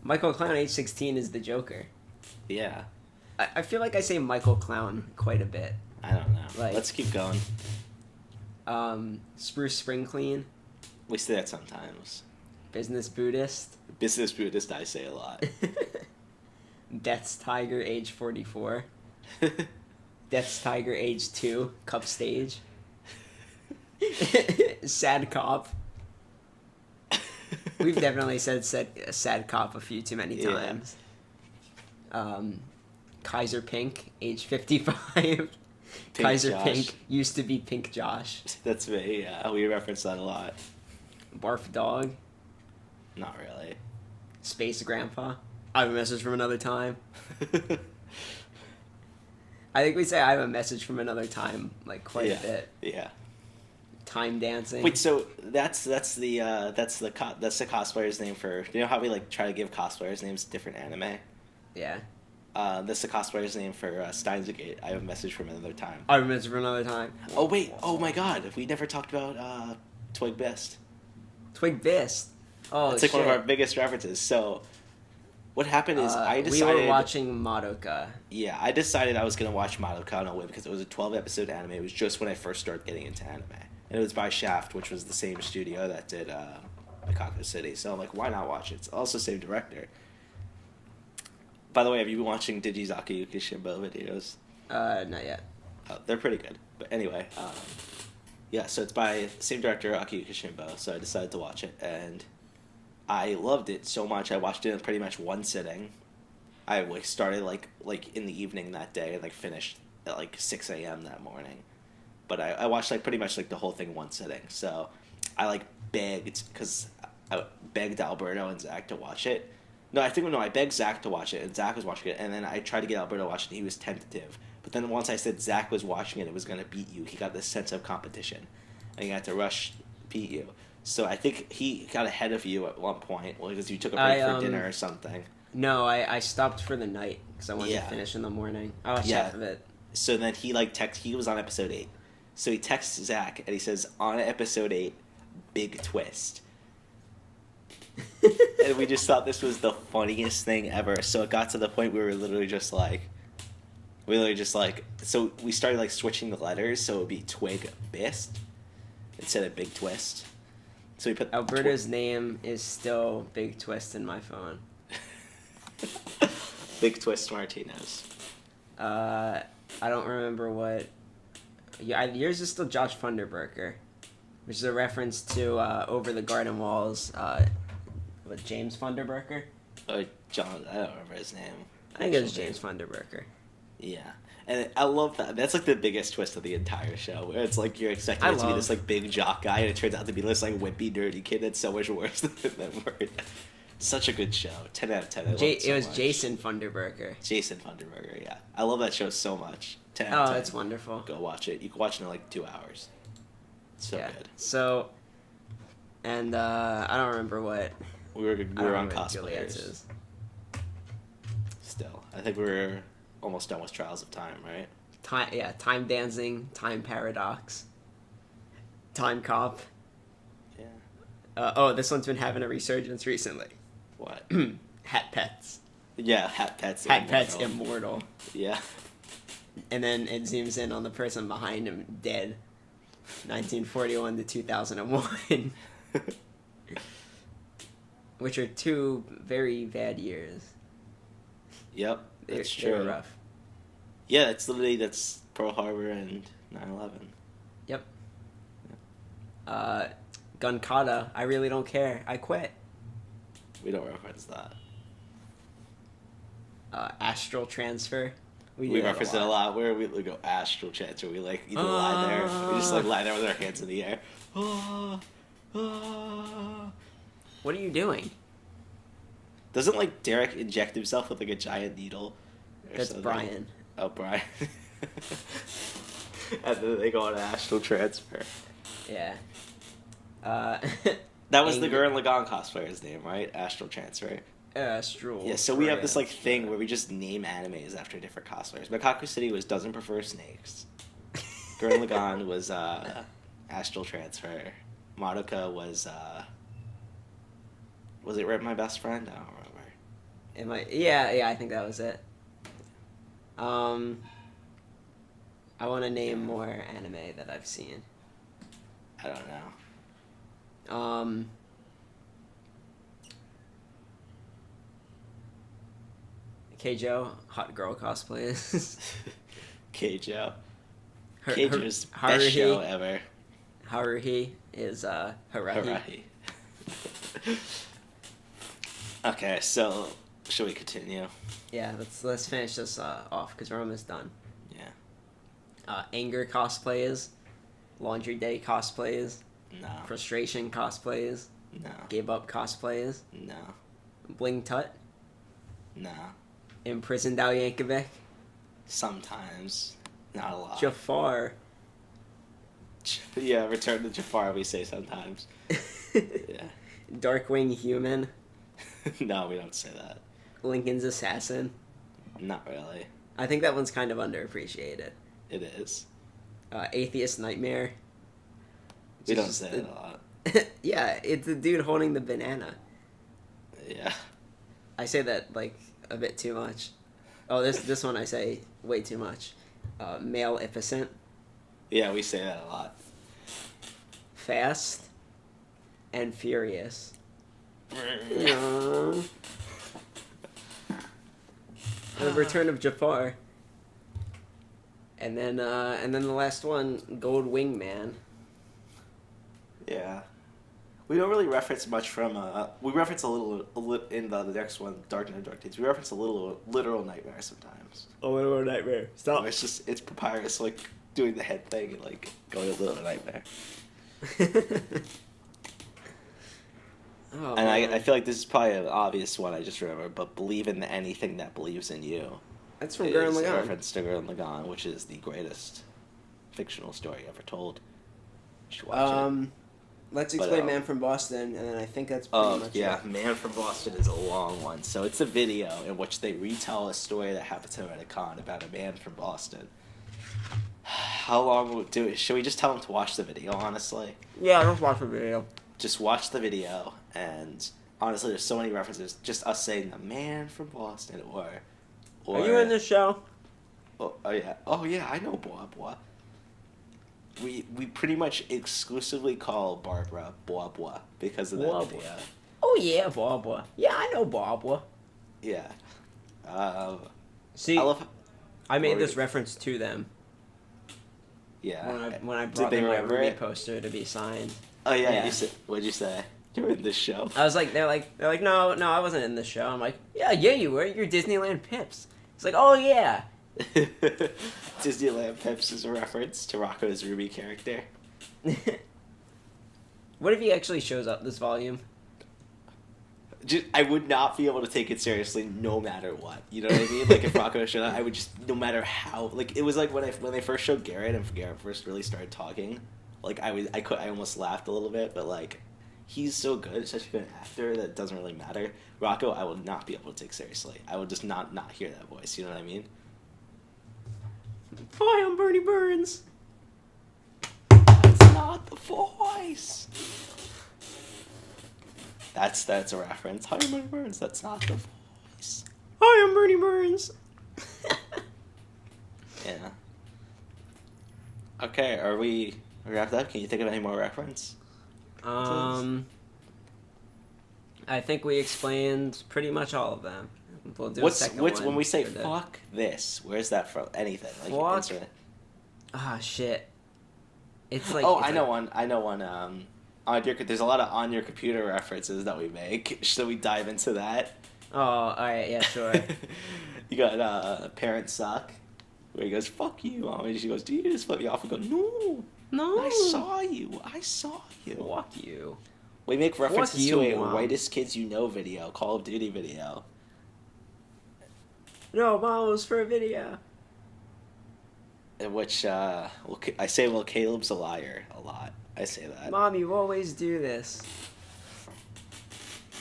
Michael Clown, age 16 is the Joker. Yeah. I feel like I say Michael Clown quite a bit. I don't know. Like- Let's keep going. Spruce Spring Clean. We say that sometimes. Business Buddhist. Business Buddhist, I say a lot. Death's Tiger, age 44. Death's Tiger, age 2. Cup Stage. Sad Cop. We've definitely said Sad Cop a few too many Yeah. times. Kaiser Pink, age 55. Kaiser Josh. Pink used to be Pink Josh. That's me, yeah. We reference that a lot. Barf Dog. Not really. Space Grandpa. I have a message from another time. I think we say I have a message from another time like quite a bit. Yeah. Time dancing. Wait, so that's the cosplayer's name for, you know how we like try to give cosplayers names to different anime? Yeah. That's the cosplayer's name for Steins Gate. I have a message from another time. I have a message from another time. Oh wait, oh my god, we never talked about Twig Best. Twig Bist. Oh, It's like one of our biggest references. So what happened is I decided we were watching Madoka. Yeah, I decided I was gonna watch Madoka on a whim because it was a 12-episode anime. It was just when I first started getting into anime, and it was by Shaft, which was the same studio that did Mikako City. So I'm like, why not watch it? It's also same director. By the way, have you been watching Digizaki Yukishimbo videos? Not yet. Oh, they're pretty good. But anyway, yeah, so it's by the same director, Aki Yukishimbo, so I decided to watch it, and I loved it so much. I watched it in pretty much one sitting. I like started like in the evening that day and like finished at like 6 a.m. that morning. But I watched like pretty much like the whole thing in one sitting. So I like begged, because I begged Alberto and Zach to watch it. No, I begged Zach to watch it, and Zach was watching it, and then I tried to get Alberto to watch it, and he was tentative. But then once I said Zach was watching it, it was going to beat you. He got this sense of competition, and he had to rush beat you. So I think he got ahead of you at one point, because you took a break for dinner or something. No, I stopped for the night because I wanted to finish in the morning. I watched half of it. So then he he was on episode 8. So he texts Zach and he says, on episode 8, big twist. And we just thought this was the funniest thing ever. So it got to the point where we were literally just like, so we started like switching the letters, so it would be Twig Bist instead of Big Twist. So we put Alberto's name is still Big Twist in my phone. Big Twist Martinez. I don't remember what. Yeah, yours is still Josh Funderburker, which is a reference to Over the Garden Walls. What, James Funderburker? John, I don't remember his name. I think it was James Funderburker. Yeah. And I love that. That's like the biggest twist of the entire show, where it's like you're expecting it to be this like big jock guy, and it turns out to be this like wimpy, dirty kid that's so much worse than Word. Such a good show. 10 out of 10. It was Jason Funderburker. Jason Funderburker, yeah. I love that show so much. 10 out of 10. It's wonderful. Go watch it. You can watch it in like 2 hours. So good. So, and I don't remember what. We were on cosplayers. Still. I think we were almost done with Trials of Time, right? Time Dancing, Time Paradox, Time Cop. Yeah. This one's been having a resurgence recently. What? Hat Pets. Yeah, Hat Pets. Pets Immortal. Yeah. And then it zooms in on the person behind him, dead. 1941 to 2001. Which are 2 very bad years. Yep, that's true. They were rough. Yeah, that's Pearl Harbor and 9/11. Yep. Gunkata, I really don't care. I quit. We don't reference that. Astral Transfer. We reference it a lot. Where we go astral transfer. We like either lie there. We just like lie there with our hands in the air. What are you doing? Doesn't like Derek inject himself with like a giant needle? That's something? Brian. Oh, Brian. And then they go on astral transfer. Yeah. That was the Gurren Lagann cosplayer's name, right? Astral transfer. Astral. Yeah, so we have this like thing where we just name animes after different cosplayers. Makaku City was Doesn't Prefer Snakes. Gurren Lagann was Astral Transfer. Madoka was it Rip My Best Friend? I don't remember. Yeah, I think that was it. I want to name more anime that I've seen. I don't know. Keijo, hot girl cosplays. Keijo. Keijo's best show ever. Haruhi is Harahi. Okay, so should we continue? Yeah, let's finish this off because we're almost done. Yeah. Anger cosplays, Laundry Day cosplays. No. Frustration cosplays. No. Gave up cosplays. No. Bling Tut. No. Imprisoned Al Yankovic. Sometimes. Not a lot. Jafar. Yeah, Return to Jafar, we say sometimes. Yeah. Darkwing Human. No, we don't say that. Lincoln's Assassin. Not really. I think that one's kind of underappreciated. It is. Atheist Nightmare. We don't say it a lot. Yeah, it's the dude holding the banana. Yeah. I say that, like, a bit too much. Oh, this one I say way too much. Maleficent. Yeah, we say that a lot. Fast and Furious. The Return of Jafar. And then the last one, Gold Wing Man. Yeah. We don't really reference much from, we reference a little in the next one, Dark Knight Dark Deeds. We reference a little Literal Nightmare sometimes. A Literal Nightmare. Stop. It's Papyrus, like, doing the head thing and, like, going a Little Nightmare. Oh, And man. I feel like this is probably an obvious one I just remember, but believe in anything that believes in you. That's from Is Gurren a Lagann. reference to Gurren Lagann, which is the greatest fictional story ever told. You should watch it. Let's But, explain Man from Boston, and then I think that's pretty much yeah, it. Man from Boston is a long one. So it's a video in which they retell a story that happened to him at a con about a man from Boston. How long will it do it? Should we just tell them to watch the video, honestly? Yeah, let's watch the video. Just watch the video, and honestly, there's so many references. Just us saying the man from Boston, or Are you in this show? Oh yeah, I know Bois. We pretty much exclusively call Barbara Bois because of that Bois. video. Oh yeah, Barbara. Yeah, I know Barbara. Yeah. See, I love. I made Or- this reference to them Yeah. when I Did brought they them my remember Ruby it? poster to be signed. Oh yeah. Yeah. You said, what'd you say? You're in this show. I was like, they're like, no, I wasn't in this show. I'm like, yeah, you were. You're Disneyland Pips. It's like, oh yeah. Disneyland Pips is a reference to Rocco's Ruby character. What if he actually shows up this volume? I would not be able to take it seriously no matter what. You know what I mean? Like if Rocco showed up, I would just no matter how. Like it was like when they first showed Garrett and Garrett first really started talking. Like I almost laughed a little bit, but like he's so good, such a good actor that it doesn't really matter. Rocco, I will not be able to take seriously. I will just not hear that voice. You know what I mean? Hi, I'm Bernie Burns. That's not the voice. That's a reference. Hi, Bernie Burns. That's not the voice. Hi, I'm Bernie Burns. Yeah. Okay, are we wrapped up? Can you think of any more reference? I think we explained pretty much all of them. We'll do a second one. When we say for the- fuck this, where's that from? Anything like Fuck. insert- Ah, shit. It's like. Oh, it's I know like- one. I know one. There's a lot of on your computer references that we make. Should we dive into that? Oh, all right, yeah, sure. You got Parents Suck, where he goes "fuck you," Mom, and she goes, "Do you just flip me off?" And go, "No, No. I saw you. Fuck you. We make references you, to a Mom. whitest kids you know video, Call of Duty video. No, Mom was for a video. In which I say, well, Caleb's a liar a lot. I say that. Mom, you always do this.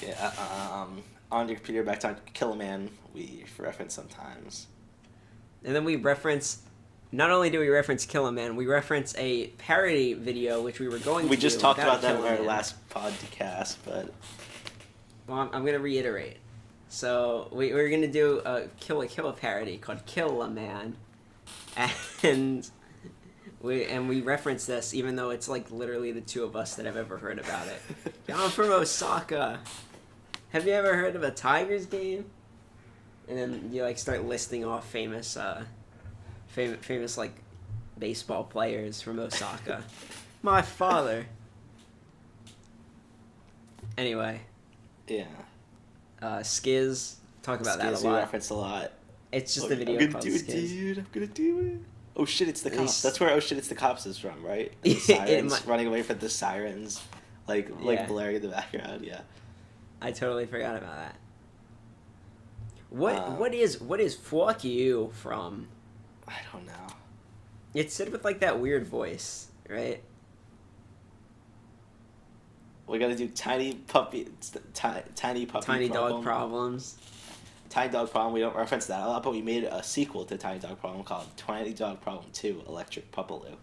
Yeah. On your computer, back to Kill a Man. We reference sometimes. And then we reference. Not only do we reference Kill a Man, we reference a parody video which we were going to We just do talked without about that in Kill a our Man. last podcast, but Well, I'm going to reiterate. So we're going to do a kill a parody called Kill a Man, and we reference this even though it's like literally the two of us that have ever heard about it. I'm from Osaka. Have you ever heard of a Tigers game? And then you like start listing off famous like baseball players from Osaka. My father. Anyway. yeah. Skiz. Talk about that a Skizzy lot. reference a lot. It's just Oh, a video I'm gonna called do it, Skiz. dude. I'm gonna do it. Oh shit! It's the At cops. least- That's where Oh shit! It's the cops is from, right? And the It sirens might- running away from the sirens, like Yeah. blaring in the background. Yeah. I totally forgot about that. What Uh, what is fuck you from? I don't know. It's said with like that weird voice, right? We gotta do tiny puppy Tiny problem. dog problems. Tiny Dog Problem. We don't reference that a lot, but we made a sequel to Tiny Dog Problem called Tiny Dog Problem 2: Electric Pupaloo.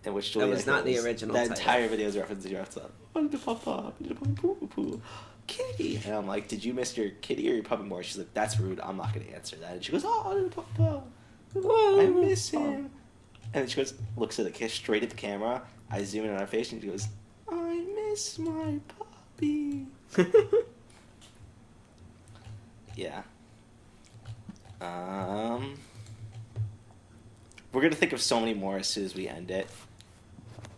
In which Julia was not the goes- original That title. entire video is referencing your episode. What the papa? Poo. Kitty. And I'm like, did you miss your kitty or your puppy more? She's like, that's rude. I'm not gonna answer that. And she goes, oh, papa. I miss him. And then she goes, looks at the kiss straight at the camera. I zoom in on her face and she goes, I miss my puppy. Yeah. We're gonna think of so many more as soon as we end it.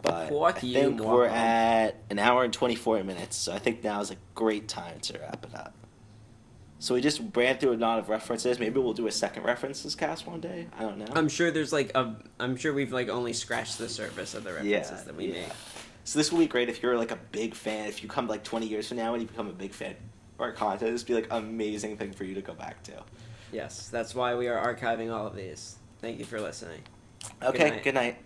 But Fuck I you, think we're Mom. at an hour and 24 minutes, so I think now is a great time to wrap it up. So we just ran through a lot of references. Maybe we'll do a second references cast one day. I don't know. I'm sure there's like I'm sure we've like only scratched the surface of the references that we make. So this will be great if you're like a big fan. If you come like 20 years from now and you become a big fan of our content, this would be like an amazing thing for you to go back to. Yes, that's why we are archiving all of these. Thank you for listening. Okay, good night.